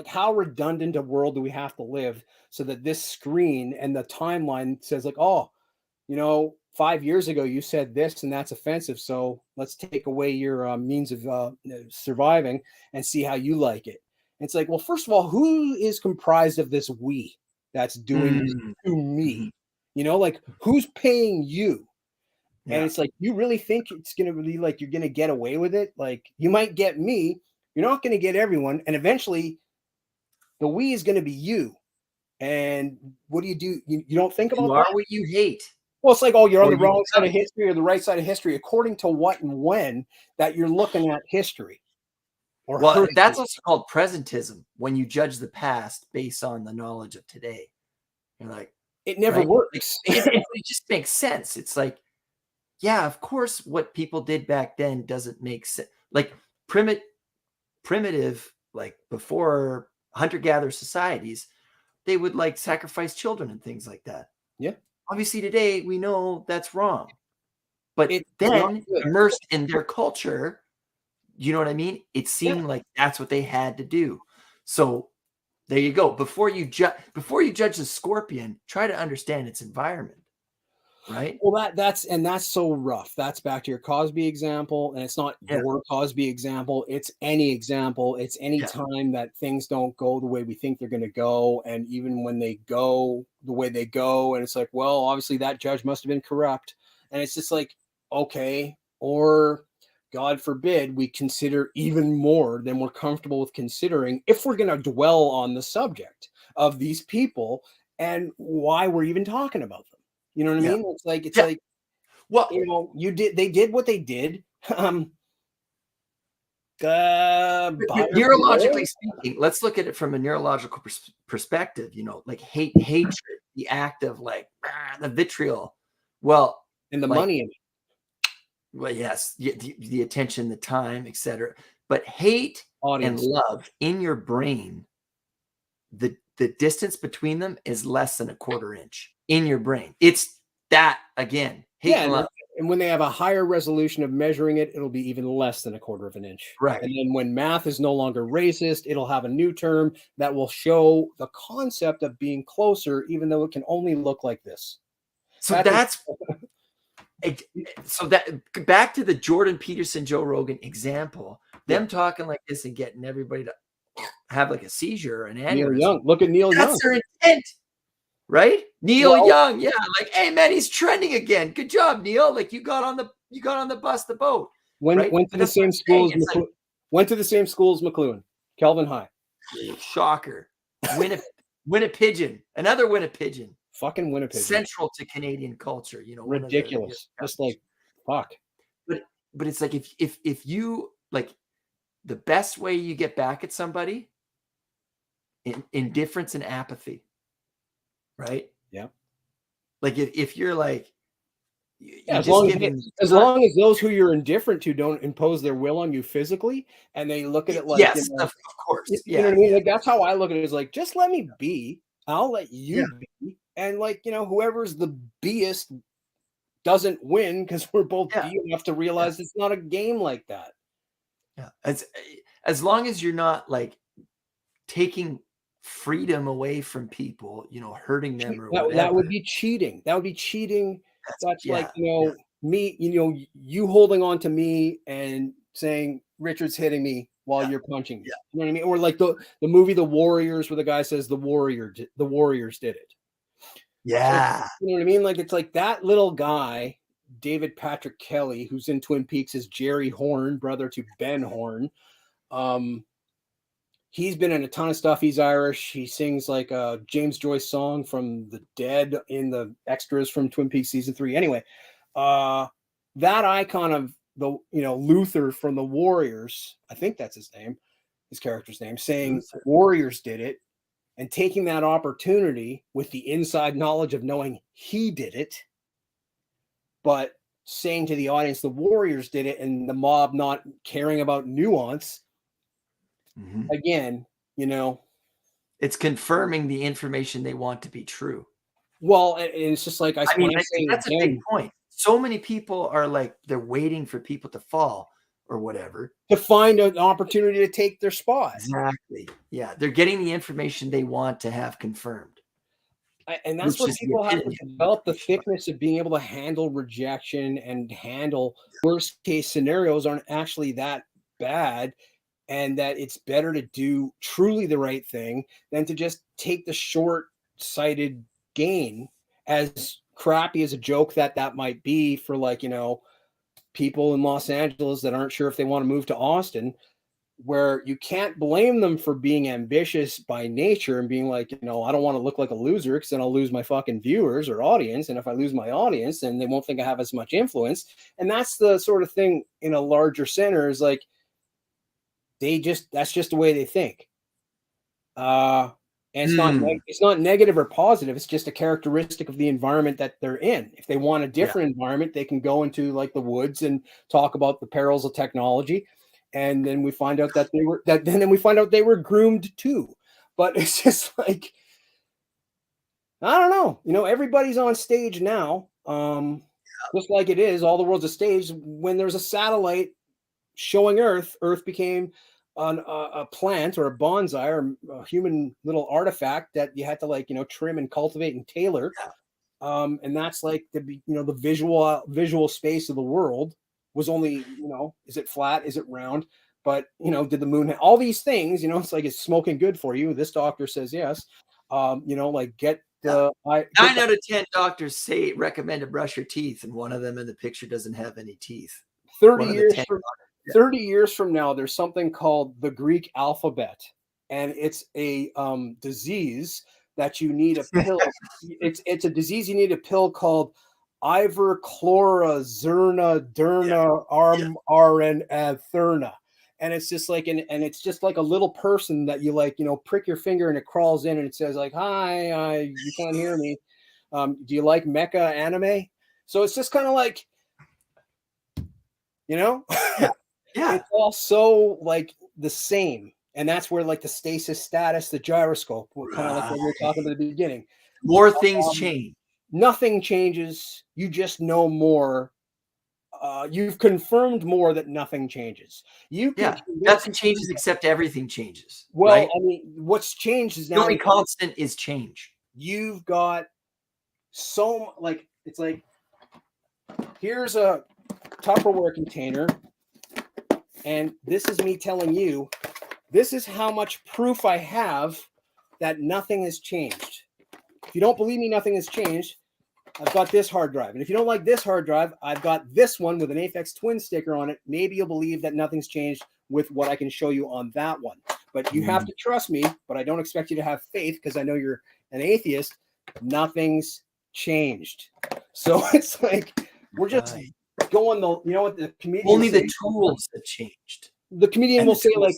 how redundant a world do we have to live so that this screen and the timeline says like, oh, you know, 5 years ago you said this and that's offensive, so let's take away your means of surviving and see how you like it. And it's like, well, first of all, who is comprised of this we that's doing this to me? You know, like, who's paying you? And it's like, you really think it's going to be like you're going to get away with it? Like, you might get me, you're not going to get everyone, and eventually the we is going to be you. And what do? You don't think about you are what you hate. Well, it's like, oh, you're on the wrong side of history or the right side of history, according to what and when that you're looking at history. Well, that's also called presentism, when you judge the past based on the knowledge of today. You're like, it never works. It just makes sense. It's like, yeah, of course, what people did back then doesn't make sense. Like primitive, like before hunter-gatherer societies, they would like sacrifice children and things like that. Yeah. Obviously, today we know that's wrong. But then, immersed in their culture, you know what I mean? It seemed like that's what they had to do. So there you go. Before you judge the scorpion, try to understand its environment. Right. Well, that's so rough. That's back to your Cosby example, and it's not your Cosby example. It's any example. It's any time that things don't go the way we think they're going to go, and even when they go the way they go, and it's like, well, obviously that judge must have been corrupt, and it's just like, okay, or God forbid we consider even more than we're comfortable with considering if we're going to dwell on the subject of these people and why we're even talking about them. You know what I mean? It's like, well, you know, they did what they did. Neurologically speaking, let's look at it from a neurological perspective, you know, like hatred, the act of like the vitriol. Well, and the money in it. Well, yes, the attention, the time, etc. But hate and love in your brain, the distance between them is less than a quarter inch in your brain. It's that again. Hate and love. And when they have a higher resolution of measuring it, it'll be even less than a quarter of an inch. Right. And then when math is no longer racist, it'll have a new term that will show the concept of being closer, even though it can only look like this. So so that back to the Jordan Peterson, Joe Rogan example, them talking like this and getting everybody to have like a seizure or an aneurysm. Neil Young. Look at Neil Young. That's their intent, right? Neil Young, yeah, like, hey man, he's trending again. Good job, Neil. Like you got on the bus, the boat. Went to the same school as McLuhan, Kelvin High. Shocker. Win a pigeon. Another win a pigeon. Fucking win a pigeon. Central to Canadian culture, you know. Ridiculous. Just like fuck. But it's like if you like, the best way you get back at somebody, indifference and apathy, right? Yeah. Like if you're like, as long as those who you're indifferent to don't impose their will on you physically, and they look at it like, yes, of course, you know what I mean? Like that's how I look at it. Is like, just let me be. I'll let you be, and like, you know, whoever's the beest doesn't win because we're both B enough to realize it's not a game like that. Yeah, as long as you're not like taking freedom away from people, you know, hurting them or whatever. That would be cheating. That would be cheating. That's like, you know, me, you know, you holding on to me and saying Richard's hitting me while you're punching me. You know what I mean? Or like the movie The Warriors, where the guy says the Warriors did it. Yeah. You know what I mean? Like, it's like that little guy David Patrick Kelly, who's in Twin Peaks as Jerry Horn, brother to Ben Horn. He's been in a ton of stuff. He's Irish. He sings like a James Joyce song from The Dead in the extras from Twin Peaks season 3. Anyway, that icon of the, Luther from the Warriors, I think that's his name, his character's name, saying Luther. Warriors did it, and taking that opportunity with the inside knowledge of knowing he did it, but saying to the audience the Warriors did it, and the mob not caring about nuance. Mhm. Again, It's confirming the information they want to be true. well, and it's just like I mean, that's a big point. So many people are like, they're waiting for people to fall or whatever. to find an opportunity to take their spot. Exactly. Yeah. They're getting the information they want to have confirmed. And that's Which where is the people have to epitome of develop the information. thickness of being able to handle rejection and handle worst case scenarios aren't actually that bad, and that it's better to do truly the right thing than to just take the short-sighted gain, as crappy as a joke that might be for, like, people in Los Angeles that aren't sure if they want to move to Austin, where you can't blame them for being ambitious by nature and being like, I don't want to look like a loser because then I'll lose my fucking viewers or audience. And if I lose my audience, then they won't think I have as much influence. And that's the sort of thing in a larger center, is like, that's just the way they think. And it's not negative or positive. It's just a characteristic of the environment that they're in. If they want a different environment, they can go into like the woods and talk about the perils of technology. And then we find out that they were groomed too. But it's just like, I don't know. Everybody's on stage now. Just like it is, all the world's a stage. When there's a satellite showing Earth became a plant or a bonsai or a human little artifact that you had to trim and cultivate and tailor. And that's like the visual space of the world was only, is it flat? Is it round? But, did the moon have all these things, it's like, it's smoking good for you. This doctor says yes. Get the 9 out of 10 doctors recommend to brush your teeth, and one of them in the picture doesn't have any teeth. 30 years from now, there's something called the Greek alphabet, and it's a disease that you need a pill. It's a disease you need a pill called iverchloroderna and it's just like it's just like a little person that you prick your finger and it crawls in and it says like, hi, you can't hear me. Do you like mecha anime? So it's just kind of like, it's all so like the same. And that's where like the stasis status, the gyroscope, kind of like what we were talking about at the beginning. More things change. Nothing changes. You just know more. You've confirmed more that nothing changes. Nothing changes except everything changes. Well, right? I mean, what's changed is now the only constant is change. You've got it's like, here's a Tupperware container, and this is me telling you, this is how much proof I have that nothing has changed. If you don't believe me, nothing has changed. I've got this hard drive. And if you don't like this hard drive, I've got this one with an Aphex Twin sticker on it. Maybe you'll believe that nothing's changed with what I can show you on that one. But you have to trust me, but I don't expect you to have faith because I know you're an atheist. Nothing's changed. So it's like, we're just going the comedian. Only the tools have changed. The comedian will say like,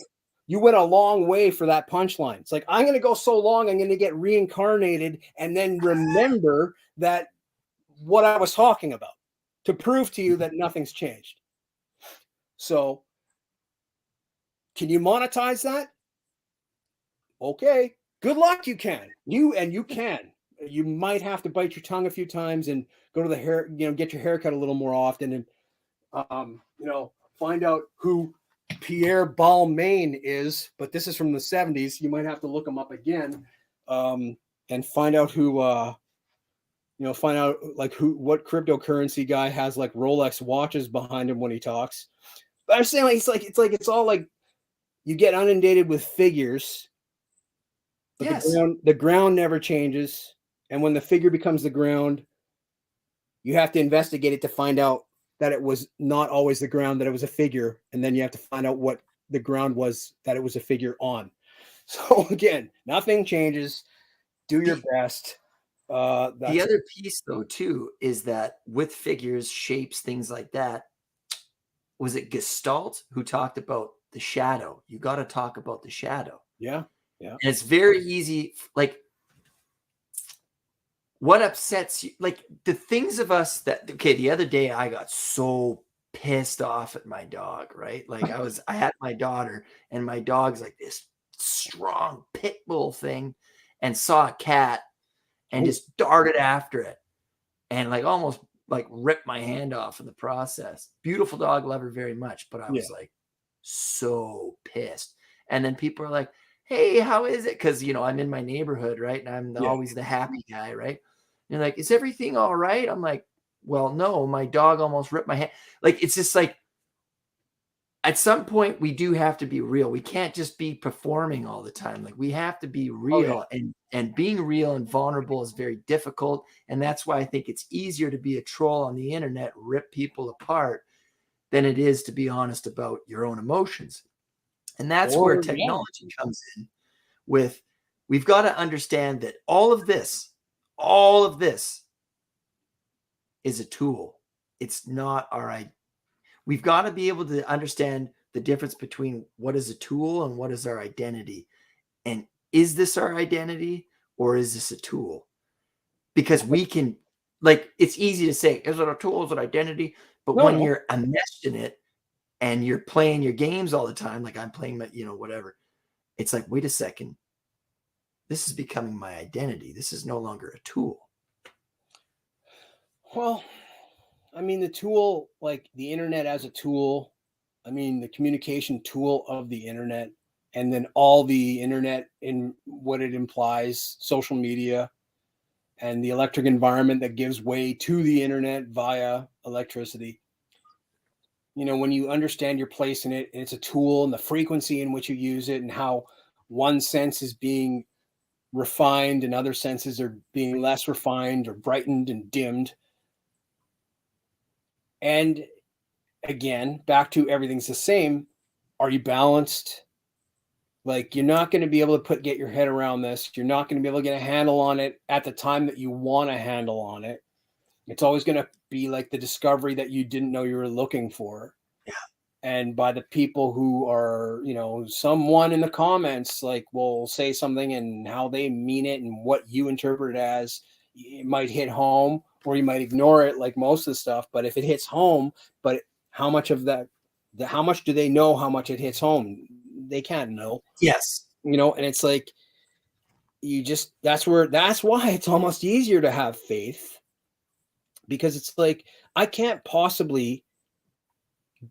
you went a long way for that punchline. It's like, I'm going to go so long, I'm going to get reincarnated and then remember that what I was talking about to prove to you that nothing's changed. So can you monetize that? Okay, good luck. You can. You can. You might have to bite your tongue a few times and go to the hair, get your hair cut a little more often and, find out who Pierre Balmain is, but this is from the 70s. You might have to look him up again and find out who, find out like what cryptocurrency guy has like Rolex watches behind him when he talks. But I'm saying like, it's all like you get inundated with figures. But the ground never changes. And when the figure becomes the ground, you have to investigate it to find out that it was not always the ground, that it was a figure. And then you have to find out what the ground was that it was a figure on. So again, nothing changes. Do your best. The other piece, though, too, is that with figures, shapes, things like that, was it Gestalt who talked about the shadow? You got to talk about the shadow. Yeah. And it's very easy. Like, what upsets you? Like, the things of us that, okay, the other day I got so pissed off at my dog, right? Like, I had my daughter, and my dog's like this strong pit bull thing, and saw a cat and just darted after it and like almost like ripped my hand off in the process. Beautiful dog, love her very much, but I was like so pissed. And then people are like, hey, how is it? Because, you know, I'm in my neighborhood, right? And I'm always the happy guy, right? And like, is everything all right? I'm like, well, no, my dog almost ripped my hand. Like, it's just like, at some point we do have to be real. We can't just be performing all the time. Like, we have to be real, and being real and vulnerable is very difficult. And that's why I think it's easier to be a troll on the internet, rip people apart, than it is to be honest about your own emotions. And that's where technology comes in with, we've got to understand that all of this is a tool. It's not our idea. We've got to be able to understand the difference between what is a tool and what is our identity. And is this our identity or is this a tool? Because we can, like, it's easy to say, is it a tool? Is it identity? But when you're enmeshed in it and you're playing your games all the time, like I'm playing my, you know, whatever, it's like, wait a second, this is becoming my identity. This is no longer a tool. Well, I mean, the tool, like the internet as a tool, I mean, the communication tool of the internet, and then all the internet in what it implies, social media, and the electric environment that gives way to the internet via electricity. You know, when you understand your place in it, and it's a tool, and the frequency in which you use it, and how one sense is being refined and other senses are being less refined or brightened and dimmed. And again, back to everything's the same. Are you balanced? Like, you're not going to be able to get your head around this. You're not going to be able to get a handle on it at the time that you want a handle on it. It's always going to be like the discovery that you didn't know you were looking for. Yeah. And by the people who are, you know, someone in the comments, like, will say something and how they mean it and what you interpret it as, it might hit home, or you might ignore it like most of the stuff. But if it hits home, but how much of that, how much do they know how much it hits home? They can't know. Yes. You know, and it's like, you just, that's why it's almost easier to have faith, because it's like, I can't possibly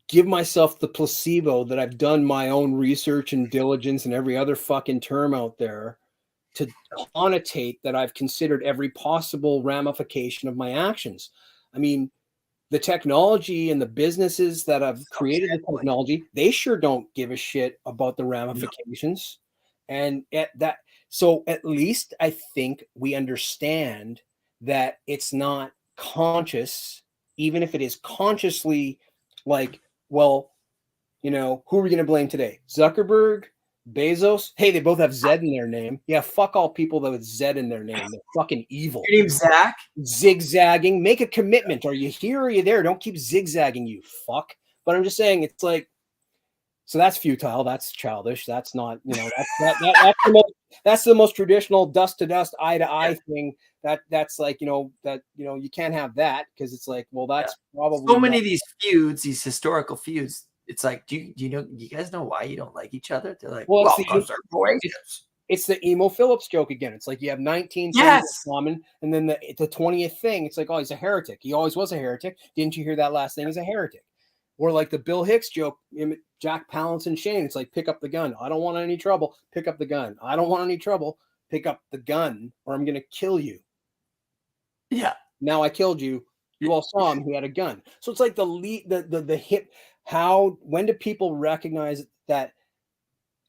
give myself the placebo that I've done my own research and diligence and every other fucking term out there to connotate that I've considered every possible ramification of my actions. I mean, the technology and the businesses that have created the technology, they sure don't give a shit about the ramifications. No. And so at least I think we understand that it's not conscious, even if it is consciously like, well, you know, who are we going to blame today? Zuckerberg, Bezos? Hey, they both have Z in their name. Yeah, fuck all people that with Z in their name. They're fucking evil. Your name's Zach? Zigzagging. Make a commitment. Are you here or are you there? Don't keep zigzagging, you fuck. But I'm just saying, it's like, so that's futile. That's childish. That's not, you know, that's the most traditional dust to dust, eye to eye thing. That's like, you know, you can't have that, because it's like, well, that's probably so many of these feuds, these historical feuds. It's like, do you guys know why you don't like each other? They're like, well, because they're courageous. It's the Emo Phillips joke again. It's like, you have 19 things in common, and then the 20th thing, it's like, oh, he's a heretic. He always was a heretic. Didn't you hear that last thing? He's a heretic. Or like the Bill Hicks joke, Jack Palance and Shane. It's like, pick up the gun. I don't want any trouble. Pick up the gun. I don't want any trouble. Pick up the gun, or I'm going to kill you. Yeah. Now I killed you. You all saw him. He had a gun. So it's like the hip. When do people recognize that,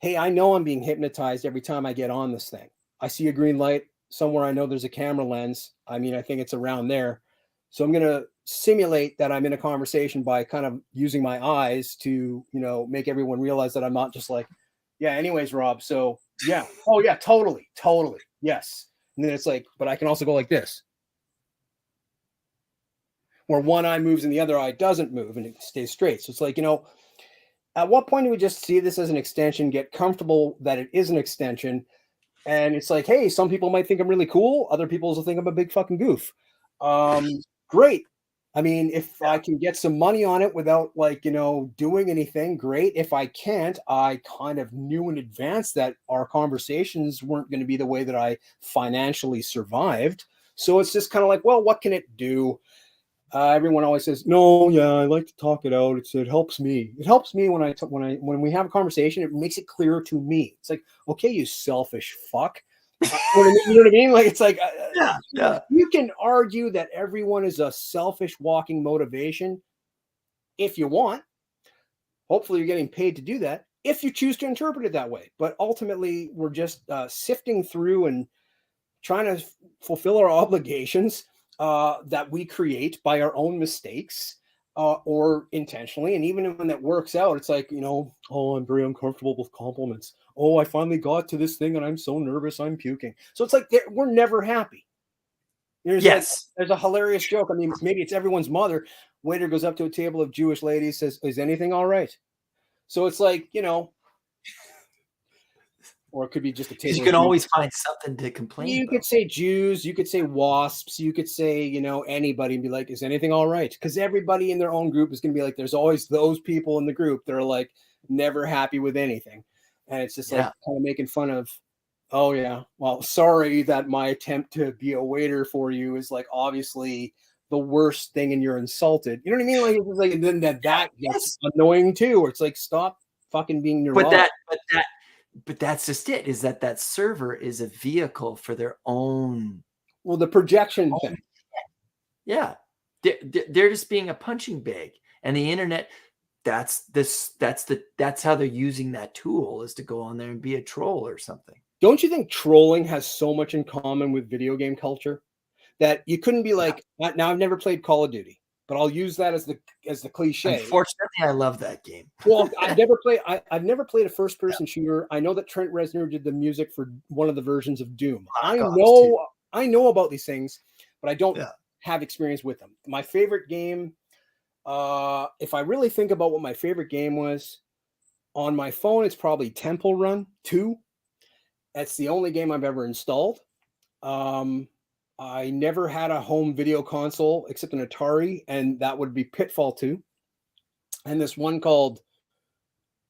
hey, I know I'm being hypnotized every time I get on this thing. I see a green light somewhere. I know there's a camera lens. I mean, I think it's around there. So I'm going to simulate that I'm in a conversation by kind of using my eyes to, make everyone realize that I'm not just like, yeah, anyways, Rob. So yeah. Oh yeah, totally. Totally. Yes. And then it's like, but I can also go like this, where one eye moves and the other eye doesn't move and it stays straight. So it's like, at what point do we just see this as an extension, get comfortable that it is an extension? And it's like, hey, some people might think I'm really cool. Other people will think I'm a big fucking goof. Great. I mean, if I can get some money on it without doing anything, great. If I can't, I kind of knew in advance that our conversations weren't going to be the way that I financially survived. So it's just kind of like, well, what can it do? Everyone always says, no, yeah, I like to talk it out. It helps me. It helps me when we have a conversation. It makes it clearer to me. It's like, okay, you selfish fuck. You know what I mean? Like, it's like, Yeah. you can argue that everyone is a selfish walking motivation if you want. Hopefully, you're getting paid to do that if you choose to interpret it that way. But ultimately, we're just sifting through and trying to fulfill our obligations that we create by our own mistakes or intentionally. And even when that works out, it's like, oh, I'm very uncomfortable with compliments. Oh, I finally got to this thing and I'm so nervous, I'm puking. So it's like we're never happy. There's a hilarious joke. I mean, maybe it's everyone's mother. Waiter goes up to a table of Jewish ladies, says, is anything all right? So it's like, or it could be just a table. You can always find something to complain about. You could say Jews, you could say wasps, you could say, anybody and be like, is anything all right? Because everybody in their own group is going to be like, there's always those people in the group that are like never happy with anything. And it's just like kind of making fun of, oh yeah, well, sorry that my attempt to be a waiter for you is like obviously the worst thing and you're insulted. You know what I mean? Like, it's like then that gets annoying too, or it's like, stop fucking being neurotic. But that's just it, is that server is a vehicle for their own. Well, the projection thing. Yeah. They're just being a punching bag. And the internet, that's how they're using that tool, is to go on there and be a troll or something. Don't you think trolling has so much in common with video game culture that you couldn't be like, now I've never played Call of Duty, but I'll use that as the cliche. Unfortunately, I love that game. Well, I've never played a first-person shooter. I know that Trent Reznor did the music for one of the versions of Doom. I know about these things, but I don't have experience with them. My favorite game, if I really think about what my favorite game was, on my phone, it's probably Temple Run 2. That's the only game I've ever installed. I never had a home video console except an Atari, and that would be Pitfall 2. And this one called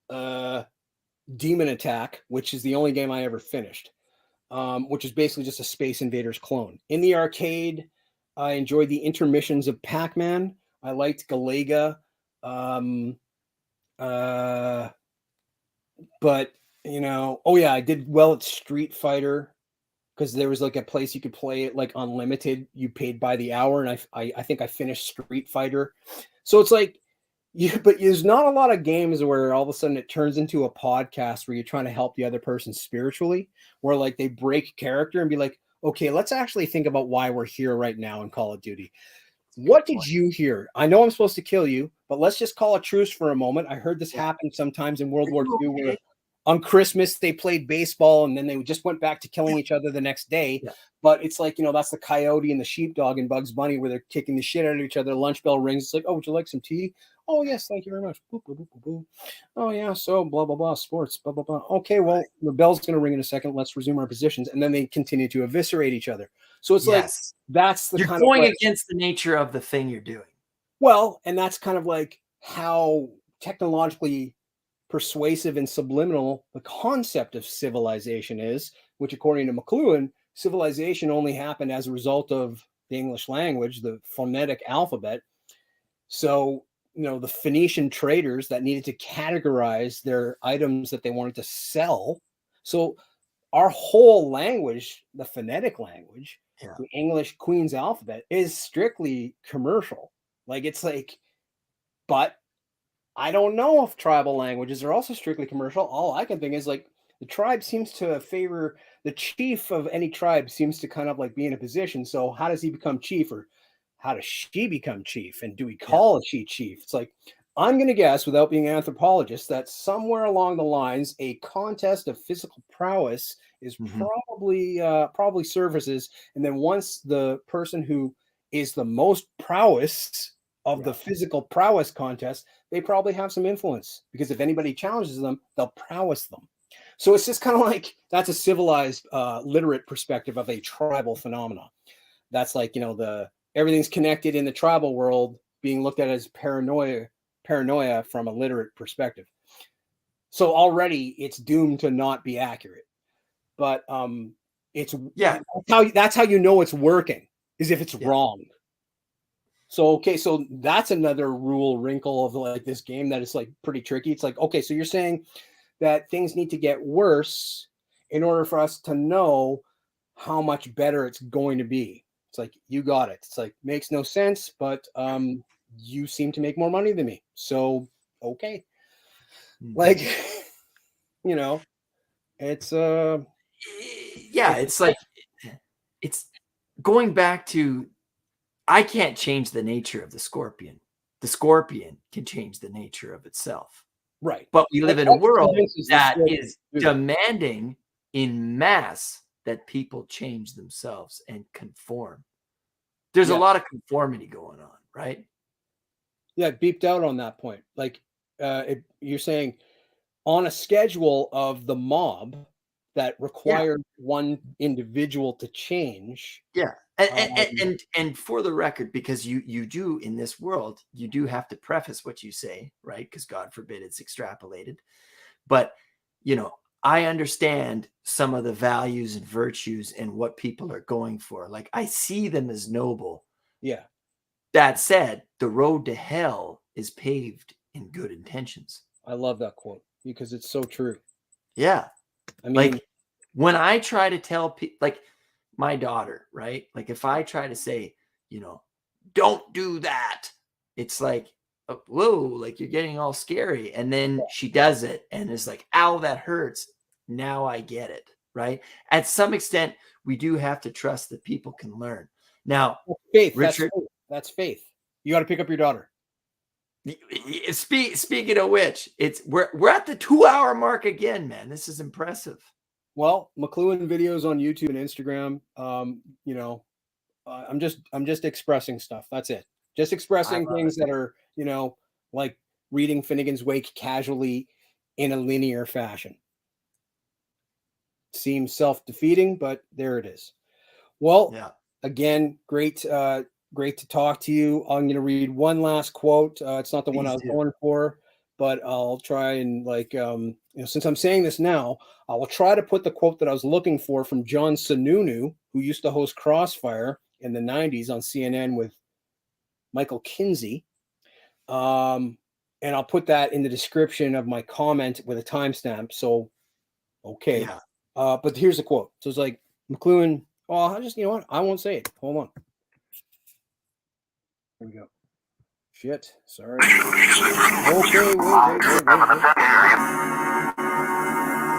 Demon Attack, which is the only game I ever finished, which is basically just a Space Invaders clone. In the arcade, I enjoyed the intermissions of Pac-Man. I liked Galaga. But, I did well at Street Fighter, because there was like a place you could play it like unlimited. You paid by the hour, and I think I finished Street Fighter. So it's like, but there's not a lot of games where all of a sudden it turns into a podcast where you're trying to help the other person spiritually, where like they break character and be like, okay, let's actually think about why we're here right now in Call of Duty. What did you hear? I know I'm supposed to kill you, but let's just call a truce for a moment. I heard this happen sometimes in World War II where on Christmas they played baseball and then they just went back to killing each other the next day. Yeah. But it's like, that's the coyote and the sheepdog in Bugs Bunny where they're kicking the shit out of each other. Lunch bell rings. It's like, oh, would you like some tea? Oh, yes, thank you very much. Boop, boop, boop, boop, boop. Oh, yeah, so blah, blah, blah, sports, blah, blah, blah. Okay, well, the bell's going to ring in a second. Let's resume our positions. And then they continue to eviscerate each other. So it's like, that's the you're kind going of against the nature of the thing you're doing. Well, and that's kind of like how technologically persuasive and subliminal the concept of civilization is, which according to McLuhan, civilization only happened as a result of the English language, the phonetic alphabet. So, the Phoenician traders that needed to categorize their items that they wanted to sell. So our whole language, the phonetic language, the English Queen's alphabet, is strictly commercial. Like, it's like, but I don't know if tribal languages are also strictly commercial. All I can think is like the tribe seems to favor the chief of any tribe seems to kind of like be in a position. So how does he become chief? Or how does she become chief? And do we call she chief? It's like, I'm going to guess, without being an anthropologist, that somewhere along the lines, a contest of physical prowess is probably surfaces. And then once the person who is the most prowess of the physical prowess contest, they probably have some influence, because if anybody challenges them, they'll prowess them. So it's just kind of like, that's a civilized, literate perspective of a tribal phenomena. That's like, everything's connected in the tribal world being looked at as paranoia from a literate perspective. So already it's doomed to not be accurate. But that's how you know it's working, is if it's wrong. So so that's another rule wrinkle of like this game that is like pretty tricky. It's like, okay, so you're saying that things need to get worse in order for us to know how much better it's going to be. It's like, you got it. It's like, makes no sense, but you seem to make more money than me. So, okay. Like, it's it's like, it's going back to, I can't change the nature of the scorpion. The scorpion can change the nature of itself. Right. But we live in a world that is demanding in mass that people change themselves and conform. There's a lot of conformity going on, right? Yeah, it beeped out on that point. Like, you're saying on a schedule of the mob that required one individual to change. Yeah. And for the record, because you do in this world, you do have to preface what you say, right? Because God forbid it's extrapolated. But, I understand some of the values and virtues and what people are going for. Like, I see them as noble. Yeah. That said, the road to hell is paved in good intentions. I love that quote because it's so true. Yeah. I mean, like, when I try to tell people, like my daughter, right? Like, if I try to say, don't do that, it's like, whoa, like you're getting all scary. And then she does it and it's like, ow, that hurts. Now I get it, right? At some extent, we do have to trust that people can learn. Now, faith, Richard, that's faith. You got to pick up your daughter. Speaking of which, we're at the 2-hour mark again, man. This is impressive. Well, McLuhan videos on YouTube and Instagram. I'm just expressing stuff. That's it. Just expressing things that are, like reading Finnegan's Wake casually in a linear fashion. Seems self-defeating, but there it is. Well, again, great to talk to you. I'm going to read one last quote. It's not the one I was going for, but I'll try and since I'm saying this now, I will try to put the quote that I was looking for from John Sununu, who used to host Crossfire in the 90s on CNN with Michael Kinsey. And I'll put that in the description of my comment with a timestamp. So, okay. Yeah. But here's the quote. So it's like, McLuhan, I won't say it. Hold on. Here we go. Shit. Sorry. Okay, wait.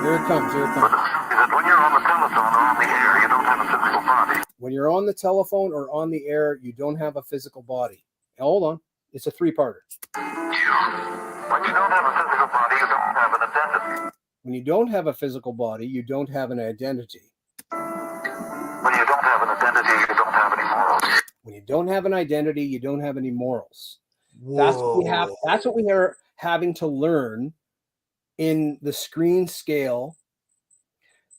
Here it comes. When you're on the telephone or on the air, you don't have a physical body. When you're on the telephone or on the air, you don't have a physical body. Now, hold on. It's a 3-parter. When you don't have a physical body, you don't have an identity. When you don't have a physical body, you don't have an identity. When you don't have an identity, you don't have any morals. When you don't have an identity, you don't have any morals. Whoa. That's what we are having to learn in the screen scale.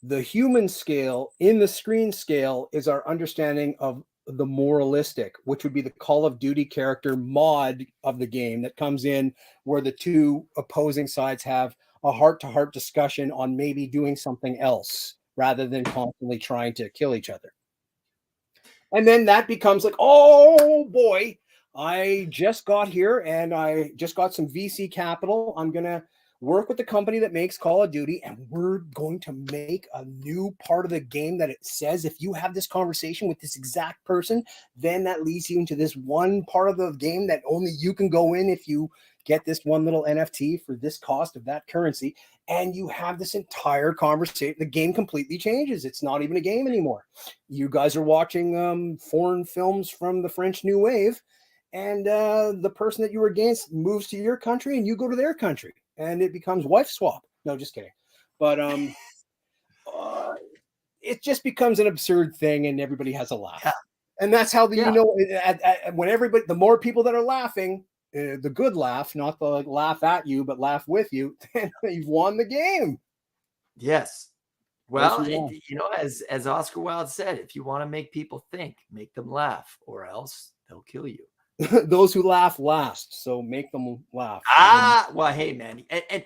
The human scale in the screen scale is our understanding of the moralistic, which would be the Call of Duty character mod of the game that comes in where the two opposing sides have a heart-to-heart discussion on maybe doing something else rather than constantly trying to kill each other. And then that becomes like, oh boy, I just got here and I just got some VC capital. I'm going to work with the company that makes Call of Duty, and we're going to make a new part of the game that it says if you have this conversation with this exact person, then that leads you into this one part of the game that only you can go in if you get this one little NFT for this cost of that currency, and you have this entire conversation. The game completely changes. It's not even a game anymore. You guys are watching foreign films from the French New Wave, and the person that you were against moves to your country, and you go to their country, and it becomes wife swap. No, just kidding. But it just becomes an absurd thing, and everybody has a laugh. Yeah. And that's how Yeah. when everybody, the more people that are laughing, the good laugh, not the laugh at you, but laugh with you, then you've won the game. Yes. Well, Yes, you are. you know, as Oscar Wilde said, if you want to make people think, make them laugh, or else they'll kill you. Those who laugh last, so make them laugh. Well, hey, man, and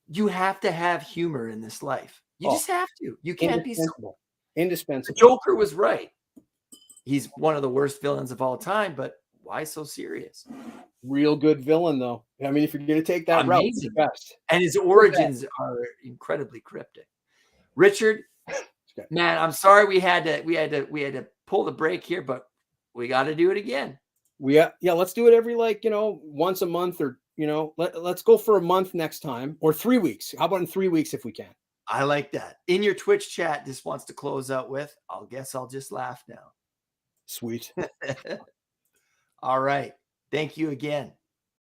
you have to have humor in this life. You just have to. You can't be so. Indispensable. The Indispensable. Joker was right. He's one of the worst villains of all time, but why so serious? Real good villain, though. I mean, if you're going to take that route, Amazing. the best. And his origins are incredibly cryptic. Richard, Okay. man, I'm sorry we had to pull the break here, but we got to do it again. Yeah, let's do it every once a month, or let's go for a month next time, or 3 weeks. How about in 3 weeks if we can? I like that. In your Twitch chat, just wants to close out with, I'll just laugh now. Sweet. All right. Thank you again.